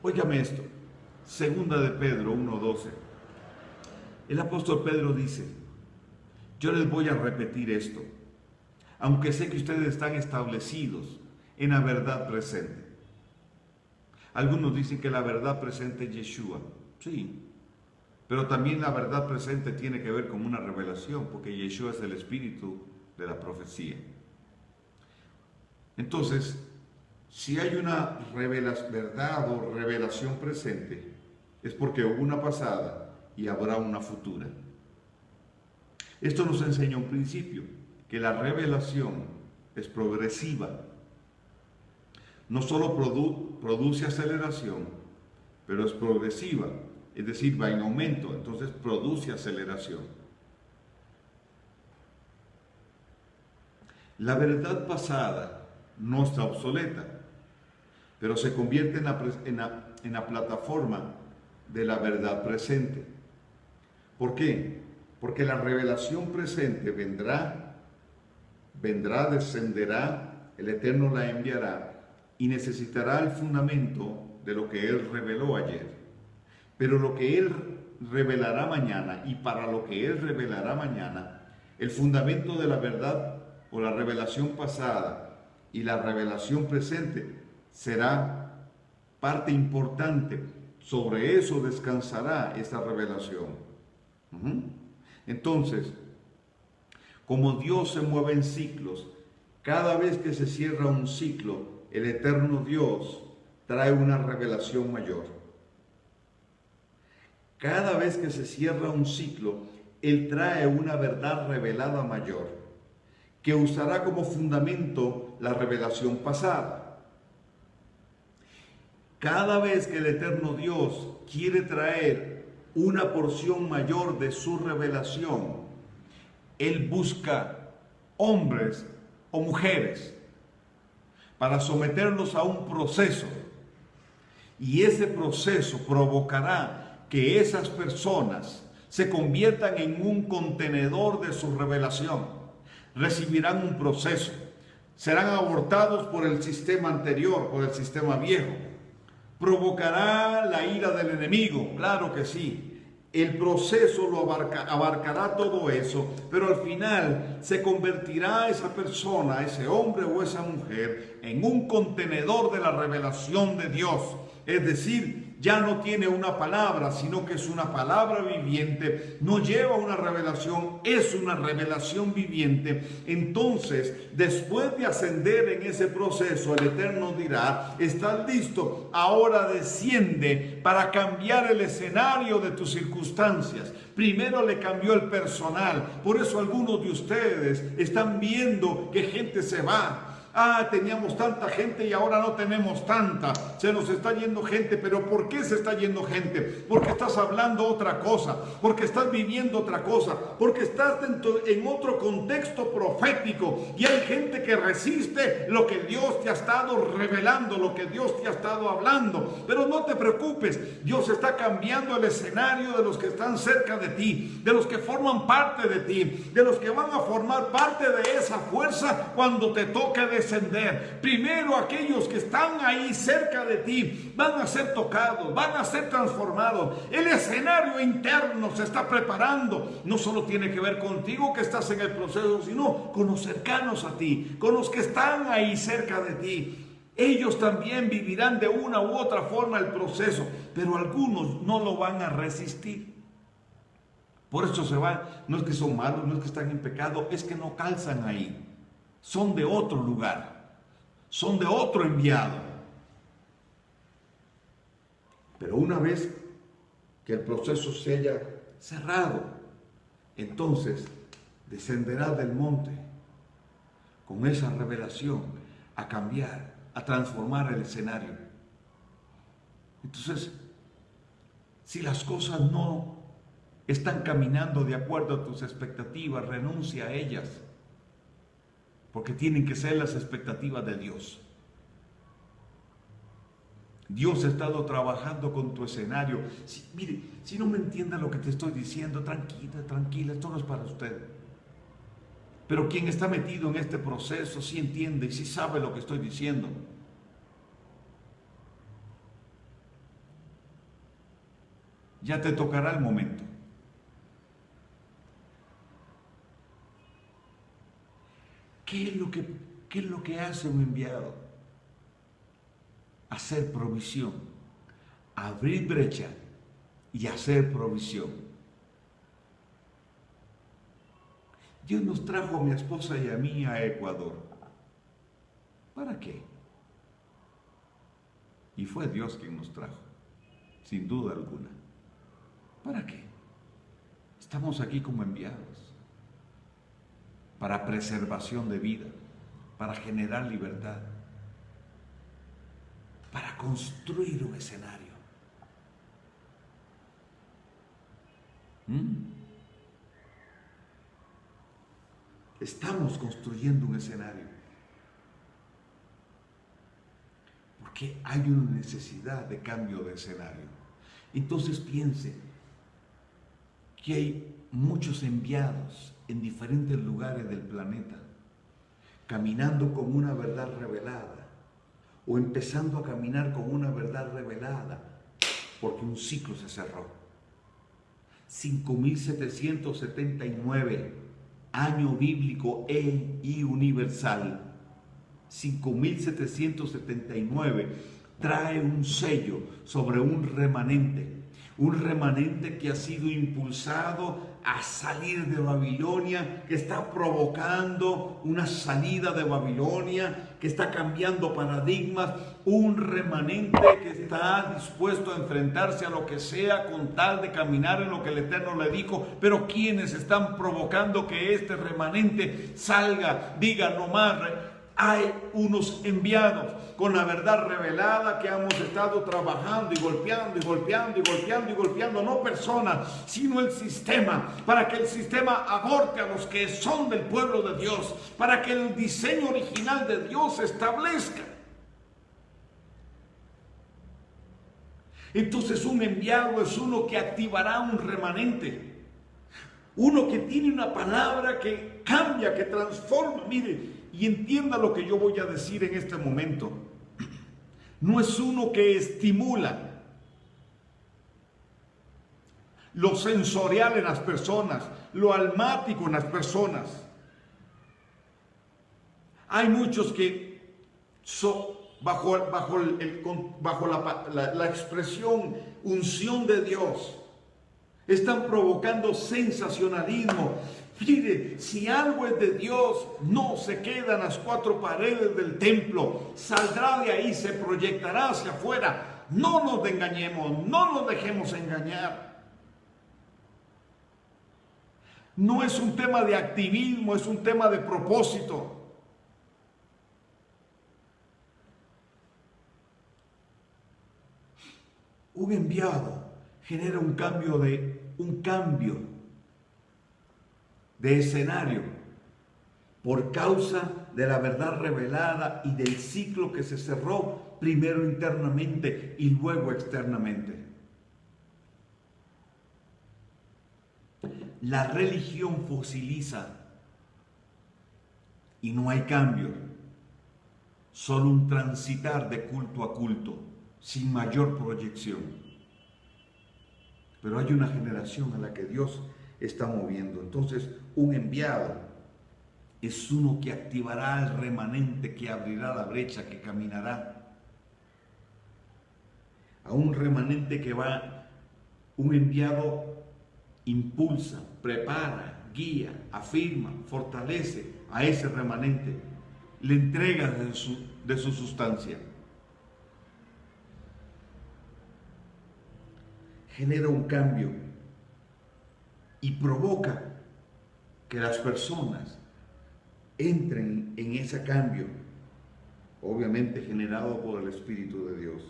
Óigame esto, segunda de Pedro 1:12. El apóstol Pedro dice: yo les voy a repetir esto, aunque sé que ustedes están establecidos en la verdad presente. Algunos dicen que la verdad presente es Yeshua. Sí, pero también la verdad presente tiene que ver con una revelación, porque Yeshua es el espíritu de la profecía. Entonces, si hay una verdad o revelación presente, es porque hubo una pasada y habrá una futura. Esto nos enseña un principio, que la revelación es progresiva. No solo produce aceleración, pero es progresiva, es decir, va en aumento, entonces produce aceleración. La verdad pasada no está obsoleta, pero se convierte en la plataforma de la verdad presente. ¿Por qué? Porque la revelación presente vendrá, descenderá, el Eterno la enviará y necesitará el fundamento de lo que Él reveló ayer. Pero lo que Él revelará mañana, y para lo que Él revelará mañana, el fundamento de la verdad o la revelación pasada y la revelación presente será parte importante. Sobre eso descansará esta revelación. Entonces, como Dios se mueve en ciclos, cada vez que se cierra un ciclo, el eterno Dios trae una revelación mayor. Cada vez que se cierra un ciclo, Él trae una verdad revelada mayor, que usará como fundamento la revelación pasada. Cada vez que el eterno Dios quiere traer una porción mayor de su revelación, Él busca hombres o mujeres para someterlos a un proceso. Y ese proceso provocará que esas personas se conviertan en un contenedor de su revelación. Recibirán un proceso. Serán abortados por el sistema anterior, por el sistema viejo. ¿Provocará la ira del enemigo? Claro que sí. El proceso lo abarcará todo eso, pero al final se convertirá esa persona, ese hombre o esa mujer, en un contenedor de la revelación de Dios. Es decir, ya no tiene una palabra, sino que es una palabra viviente, no lleva una revelación, es una revelación viviente. Entonces, después de ascender en ese proceso, el Eterno dirá: ¿estás listo? Ahora desciende para cambiar el escenario de tus circunstancias. Primero le cambió el personal, por eso algunos de ustedes están viendo que gente se va. Teníamos tanta gente y ahora no tenemos tanta. Se nos está yendo gente. ¿Pero por qué se está yendo gente? Porque estás hablando otra cosa, porque estás viviendo otra cosa, porque estás en otro contexto profético. Y hay gente que resiste lo que Dios te ha estado revelando, lo que Dios te ha estado hablando. Pero no te preocupes, Dios está cambiando el escenario de los que están cerca de ti, de los que forman parte de ti, de los que van a formar parte de esa fuerza cuando te toque descender. Primero aquellos que están ahí cerca de ti van a ser tocados, van a ser transformados. El escenario interno se está preparando. No solo tiene que ver contigo que estás en el proceso, sino con los cercanos a ti, con los que están ahí cerca de ti. Ellos también vivirán de una u otra forma el proceso, pero algunos no lo van a resistir. Por eso se van. No es que son malos, no es que están en pecado, es que no calzan ahí. Son de otro lugar, son de otro enviado. Pero una vez que el proceso se haya cerrado, entonces descenderá del monte con esa revelación a cambiar, a transformar el escenario. Entonces, si las cosas no están caminando de acuerdo a tus expectativas, renuncia a ellas. Porque tienen que ser las expectativas de Dios. Dios ha estado trabajando con tu escenario. Mire, si no me entiende lo que te estoy diciendo, tranquila, tranquila, esto no es para usted. Pero quien está metido en este proceso sí entiende y sí sabe lo que estoy diciendo. Ya te tocará el momento. ¿Qué es lo que hace un enviado? Hacer provisión, abrir brecha y hacer provisión. Dios nos trajo a mi esposa y a mí a Ecuador. ¿Para qué? Y fue Dios quien nos trajo, sin duda alguna. ¿Para qué? Estamos aquí como enviados. Para preservación de vida, para generar libertad, para construir un escenario. Estamos construyendo un escenario. Porque hay una necesidad de cambio de escenario. Entonces piense que hay muchos enviados en diferentes lugares del planeta, caminando con una verdad revelada, o empezando a caminar con una verdad revelada, porque un ciclo se cerró. 5.779, año bíblico y universal. 5.779 trae un sello sobre un remanente que ha sido impulsado a salir de Babilonia, que está provocando una salida de Babilonia, que está cambiando paradigmas, un remanente que está dispuesto a enfrentarse a lo que sea con tal de caminar en lo que el Eterno le dijo. Pero ¿quiénes están provocando que este remanente salga? Diga no más. hay unos enviados con la verdad revelada que hemos estado trabajando y golpeando y golpeando y golpeando y golpeando, no personas, sino el sistema, para que el sistema aborte a los que son del pueblo de Dios, para que el diseño original de Dios se establezca. Entonces un enviado es uno que activará un remanente, uno que tiene una palabra que cambia, que transforma. Mire, y entienda lo que yo voy a decir en este momento. No es uno que estimula lo sensorial en las personas, lo almático en las personas. Hay muchos que bajo la expresión unción de Dios están provocando sensacionalismo. Mire, si algo es de Dios, no se queda en las cuatro paredes del templo, saldrá de ahí, se proyectará hacia afuera. No nos engañemos, no nos dejemos engañar. No es un tema de activismo, es un tema de propósito. Un enviado genera un cambio de escenario por causa de la verdad revelada y del ciclo que se cerró primero internamente y luego externamente. La religión fosiliza y no hay cambio, solo un transitar de culto a culto, sin mayor proyección. Pero hay una generación a la que Dios está moviendo. Entonces, un enviado es uno que activará el remanente, que abrirá la brecha, que caminará. A un remanente que va, un enviado impulsa, prepara, guía, afirma, fortalece a ese remanente, le entrega de su sustancia. Genera un cambio y provoca que las personas entren en ese cambio, obviamente generado por el Espíritu de Dios,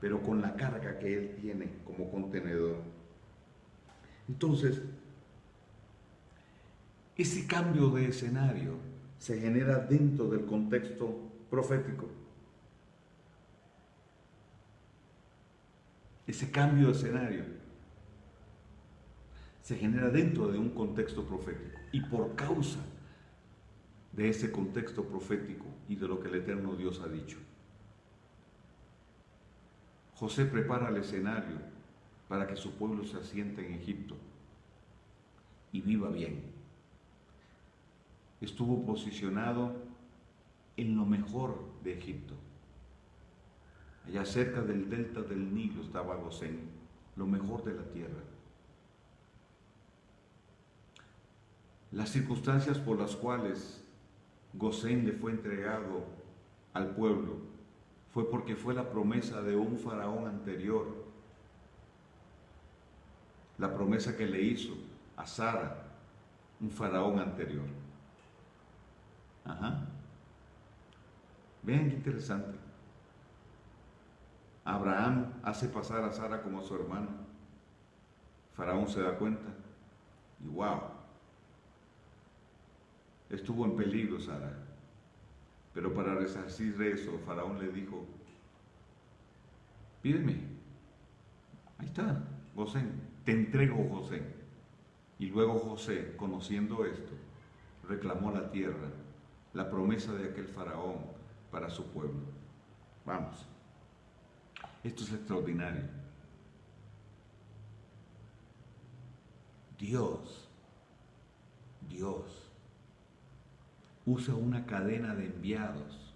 pero con la carga que Él tiene como contenedor. Entonces, ese cambio de escenario se genera dentro del contexto profético. Ese cambio de escenario se genera dentro de un contexto profético. Y por causa de ese contexto profético y de lo que el eterno Dios ha dicho, José prepara el escenario para que su pueblo se asiente en Egipto y viva bien. Estuvo posicionado en lo mejor de Egipto. Allá cerca del delta del Nilo estaba Gosén, lo mejor de la tierra. Las circunstancias por las cuales Gosén le fue entregado al pueblo fue porque fue la promesa de un faraón anterior, la promesa que le hizo a Sara, un faraón anterior. Vean qué interesante. Abraham hace pasar a Sara como a su hermana. Faraón se da cuenta y wow, estuvo en peligro Sara. Pero para resarcir eso, Faraón le dijo: pídeme. Ahí está, Gosén, te entrego Gosén. Y luego José, conociendo esto, reclamó la tierra, la promesa de aquel faraón para su pueblo. Vamos, esto es extraordinario. Dios usa una cadena de enviados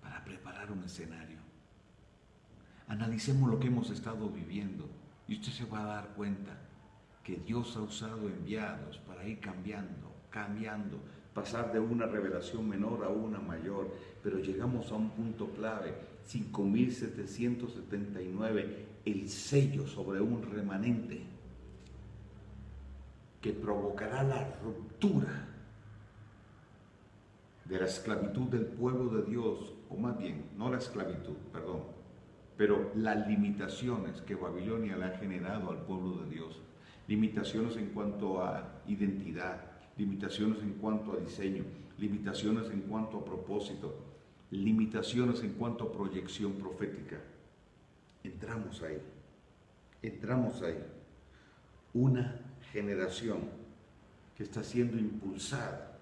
para preparar un escenario. Analicemos lo que hemos estado viviendo y usted se va a dar cuenta que Dios ha usado enviados para ir cambiando, pasar de una revelación menor a una mayor, pero llegamos a un punto clave, 5.779, el sello sobre un remanente que provocará la ruptura de la esclavitud del pueblo de Dios, o más bien, no la esclavitud, perdón, pero las limitaciones que Babilonia le ha generado al pueblo de Dios, limitaciones en cuanto a identidad, limitaciones en cuanto a diseño, limitaciones en cuanto a propósito, limitaciones en cuanto a proyección profética. Entramos ahí. Una generación que está siendo impulsada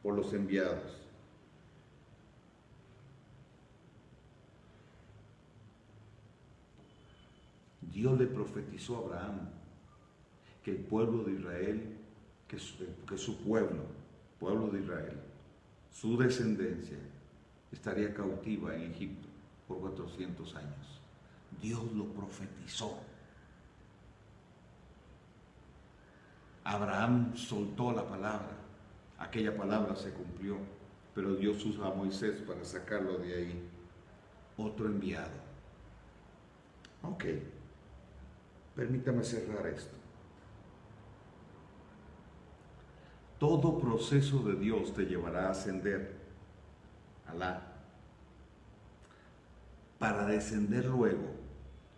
por los enviados. Dios le profetizó a Abraham que el pueblo de Israel, que su pueblo de Israel, su descendencia, estaría cautiva en Egipto por 400 años. Dios lo profetizó. Abraham soltó la palabra, aquella palabra se cumplió, pero Dios usó a Moisés para sacarlo de ahí. Otro enviado. Ok, permítame cerrar esto. Todo proceso de Dios te llevará a ascender, Alá, para descender luego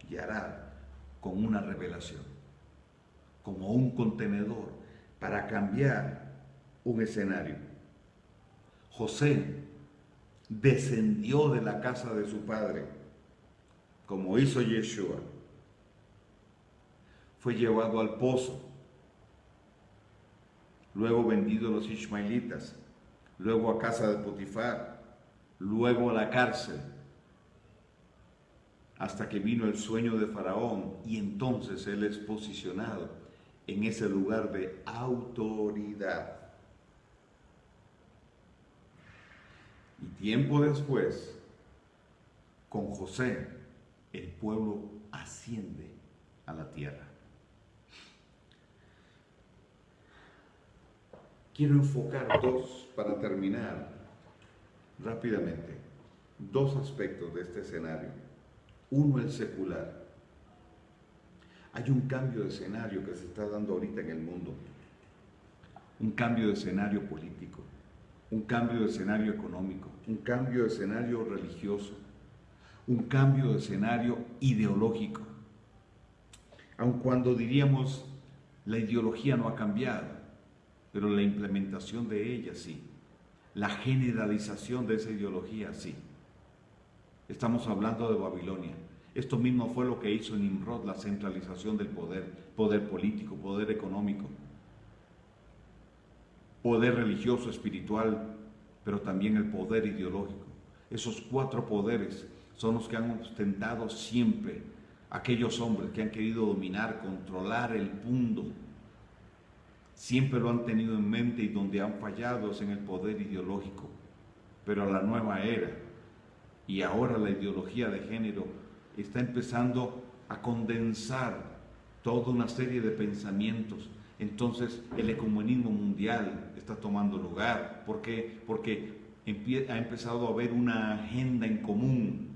y hará con una revelación, como un contenedor para cambiar un escenario. José descendió de la casa de su padre, como hizo Yeshua. Fue llevado al pozo, luego vendido a los ismaelitas, luego a casa de Potifar, luego a la cárcel, hasta que vino el sueño de Faraón, y entonces él es posicionado en ese lugar de autoridad. Y tiempo después, con José, el pueblo asciende a la tierra. Quiero enfocar para terminar rápidamente, dos aspectos de este escenario. Uno, el secular. Hay un cambio de escenario que se está dando ahorita en el mundo. Un cambio de escenario político, un cambio de escenario económico, un cambio de escenario religioso, un cambio de escenario ideológico. Aun cuando diríamos la ideología no ha cambiado, pero la implementación de ella sí. La generalización de esa ideología sí. Estamos hablando de Babilonia. Esto mismo fue lo que hizo Nimrod, la centralización del poder político, poder económico, poder religioso, espiritual, pero también el poder ideológico. Esos cuatro poderes son los que han ostentado siempre aquellos hombres que han querido dominar, controlar el mundo. Siempre lo han tenido en mente, y donde han fallado es en el poder ideológico. Pero la nueva era, y ahora la ideología de género, está empezando a condensar toda una serie de pensamientos. Entonces el ecumenismo mundial está tomando lugar. ¿Por qué? Porque ha empezado a haber una agenda en común.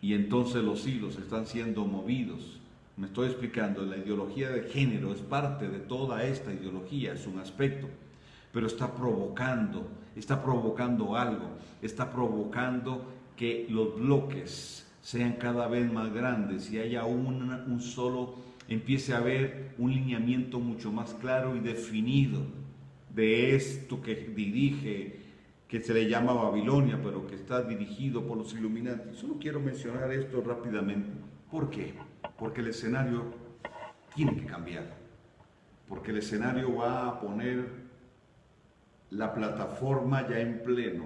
Y entonces los hilos están siendo movidos. Me estoy explicando, la ideología de género es parte de toda esta ideología, es un aspecto, pero está provocando algo, está provocando que los bloques sean cada vez más grandes y haya empiece a haber un lineamiento mucho más claro y definido de esto que dirige, que se le llama Babilonia, pero que está dirigido por los Illuminati. Solo quiero mencionar esto rápidamente. ¿Por qué? Porque el escenario tiene que cambiar, porque el escenario va a poner la plataforma ya en pleno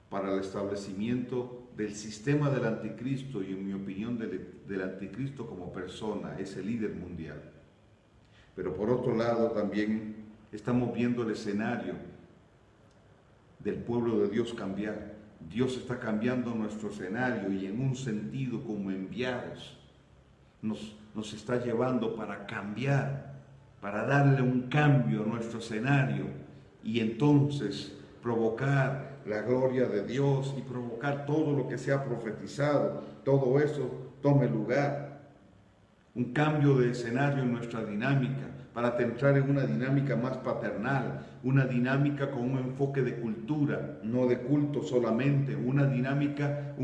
para el establecimiento del sistema del anticristo, y en mi opinión del anticristo como persona, ese líder mundial. Pero por otro lado también estamos viendo el escenario del pueblo de Dios cambiar. Dios está cambiando nuestro escenario, y en un sentido como enviados nos está llevando para cambiar, para darle un cambio a nuestro escenario, y entonces provocar la gloria de Dios y provocar todo lo que se ha profetizado, todo eso tome lugar. Un cambio de escenario en nuestra dinámica para entrar en una dinámica más paternal, una dinámica con un enfoque de cultura, no de culto solamente, una dinámica,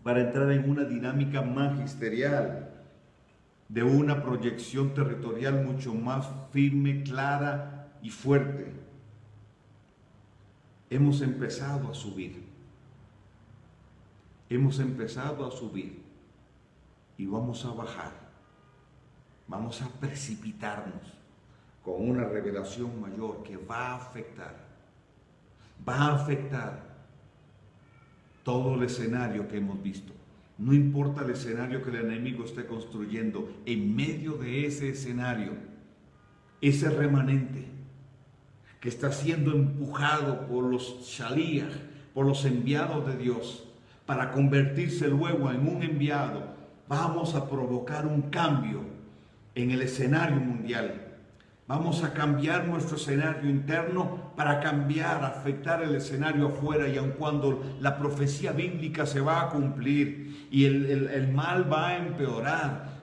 para entrar en una dinámica magisterial, de una proyección territorial mucho más firme, clara y fuerte. Hemos empezado a subir. Hemos empezado a subir y vamos a bajar. Vamos a precipitarnos con una revelación mayor que va a afectar todo el escenario que hemos visto. No importa el escenario que el enemigo esté construyendo, en medio de ese escenario, ese remanente que está siendo empujado por los Shaliach, por los enviados de Dios, para convertirse luego en un enviado, vamos a provocar un cambio en el escenario mundial. Vamos a cambiar nuestro escenario interno para afectar el escenario afuera, y aun cuando la profecía bíblica se va a cumplir y el mal va a empeorar,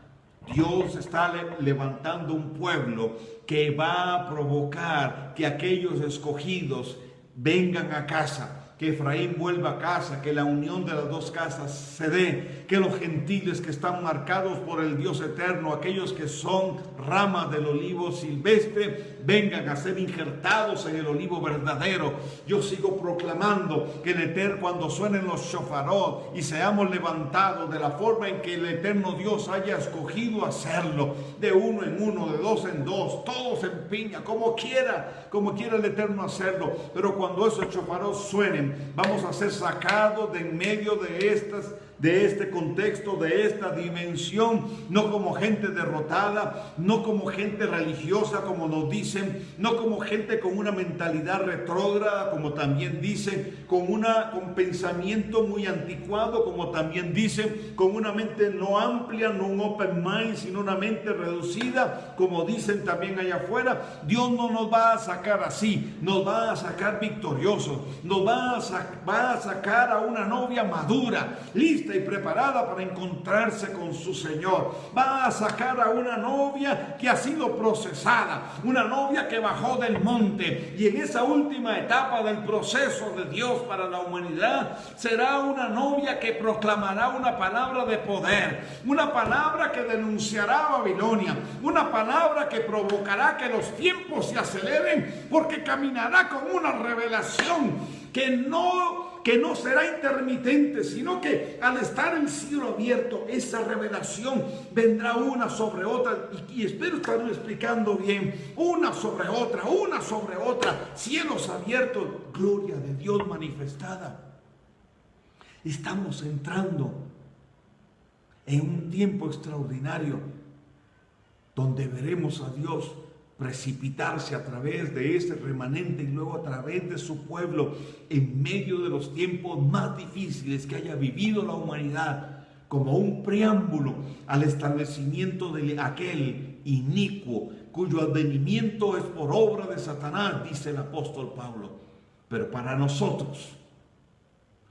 Dios está levantando un pueblo que va a provocar que aquellos escogidos vengan a casa, que Efraín vuelva a casa, que la unión de las dos casas se dé, que los gentiles que están marcados por el Dios eterno, aquellos que son ramas del olivo silvestre, vengan a ser injertados en el olivo verdadero. Yo sigo proclamando que el Eterno, cuando suenen los shofarot y seamos levantados de la forma en que el eterno Dios haya escogido hacerlo, de uno en uno, de dos en dos, todos en piña, como quiera el Eterno hacerlo, pero cuando esos shofarot suenen, vamos a ser sacados de en medio de este contexto, de esta dimensión, no como gente derrotada, no como gente religiosa como nos dicen, no como gente con una mentalidad retrógrada como también dicen, con pensamiento muy anticuado como también dicen, con una mente no amplia, no un open mind, sino una mente reducida como dicen también allá afuera. Dios no nos va a sacar así, nos va a sacar victoriosos, nos va a sacar a una novia madura, lista y preparada para encontrarse con su Señor. Va a sacar a una novia que ha sido procesada, una novia que bajó del monte, y en esa última etapa del proceso de Dios para la humanidad será una novia que proclamará una palabra de poder, una palabra que denunciará a Babilonia, una palabra que provocará que los tiempos se aceleren, porque caminará con una revelación que no será intermitente, sino que al estar el cielo abierto, esa revelación vendrá una sobre otra, y espero estarme explicando bien, una sobre otra, cielos abiertos, gloria de Dios manifestada. Estamos entrando en un tiempo extraordinario donde veremos a Dios precipitarse a través de ese remanente y luego a través de su pueblo en medio de los tiempos más difíciles que haya vivido la humanidad, como un preámbulo al establecimiento de aquel inicuo cuyo advenimiento es por obra de Satanás, dice el apóstol Pablo. Pero para nosotros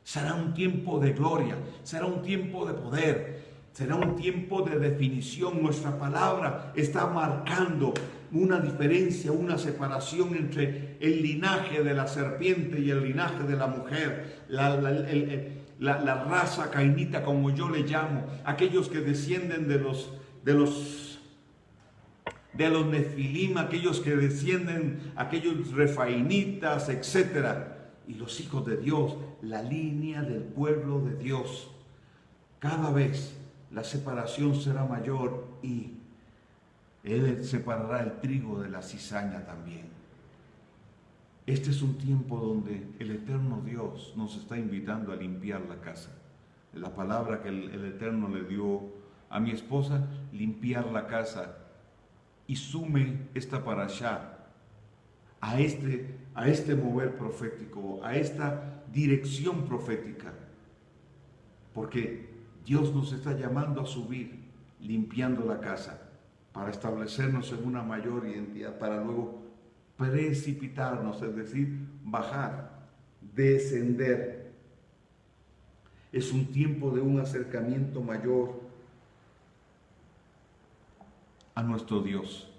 será un tiempo de gloria, será un tiempo de poder, será un tiempo de definición. Nuestra palabra está marcando una diferencia, una separación entre el linaje de la serpiente y el linaje de la mujer, la raza cainita, como yo le llamo, aquellos que descienden de los nefilim, aquellos que descienden, aquellos refainitas, etcétera, y los hijos de Dios, la línea del pueblo de Dios. Cada vez la separación será mayor y Él separará el trigo de la cizaña también. Este es un tiempo donde el eterno Dios nos está invitando a limpiar la casa. La palabra que el Eterno le dio a mi esposa, limpiar la casa, y sume esta parashá a este mover profético, a esta dirección profética, porque Dios nos está llamando a subir, limpiando la casa, para establecernos en una mayor identidad, para luego precipitarnos, es decir, bajar, descender. Es un tiempo de un acercamiento mayor a nuestro Dios.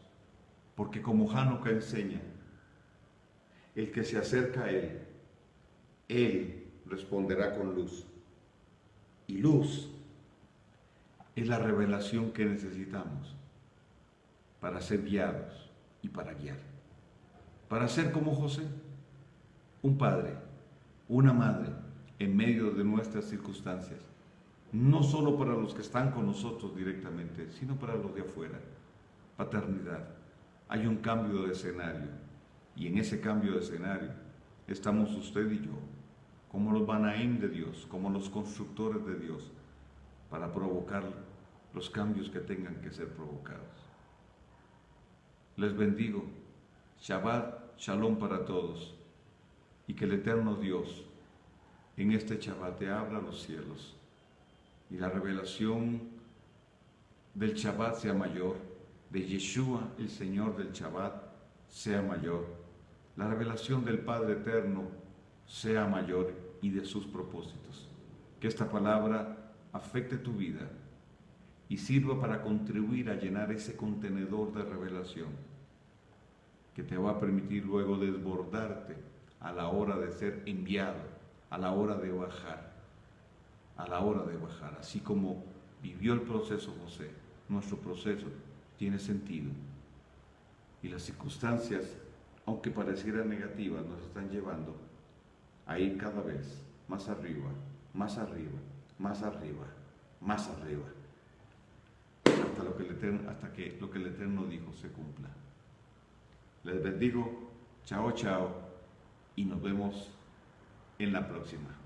porque como Hanukkah enseña, el que se acerca a Él responderá con luz. Y luz es la revelación que necesitamos para ser guiados y para guiar. Para ser como José, un padre, una madre, en medio de nuestras circunstancias. No solo para los que están con nosotros directamente, sino para los de afuera. Paternidad. Hay un cambio de escenario. Y en ese cambio de escenario estamos usted y yo, como los Banaim de Dios, como los constructores de Dios, para provocar los cambios que tengan que ser provocados. Les bendigo. Shabbat, Shalom para todos. Y que el eterno Dios en este Shabbat te abra los cielos y la revelación del Shabbat sea mayor, de Yeshua, el Señor del Shabbat, sea mayor, la revelación del Padre Eterno sea mayor y de sus propósitos. Que esta palabra afecte tu vida y sirva para contribuir a llenar ese contenedor de revelación que te va a permitir luego desbordarte a la hora de ser enviado, a la hora de bajar, así como vivió el proceso José. Nuestro proceso tiene sentido y las circunstancias, aunque parecieran negativas, nos están llevando a ir cada vez más arriba, más arriba, más arriba, más arriba, hasta que lo que el Eterno dijo se cumpla. Les bendigo, chao, chao, y nos vemos en la próxima.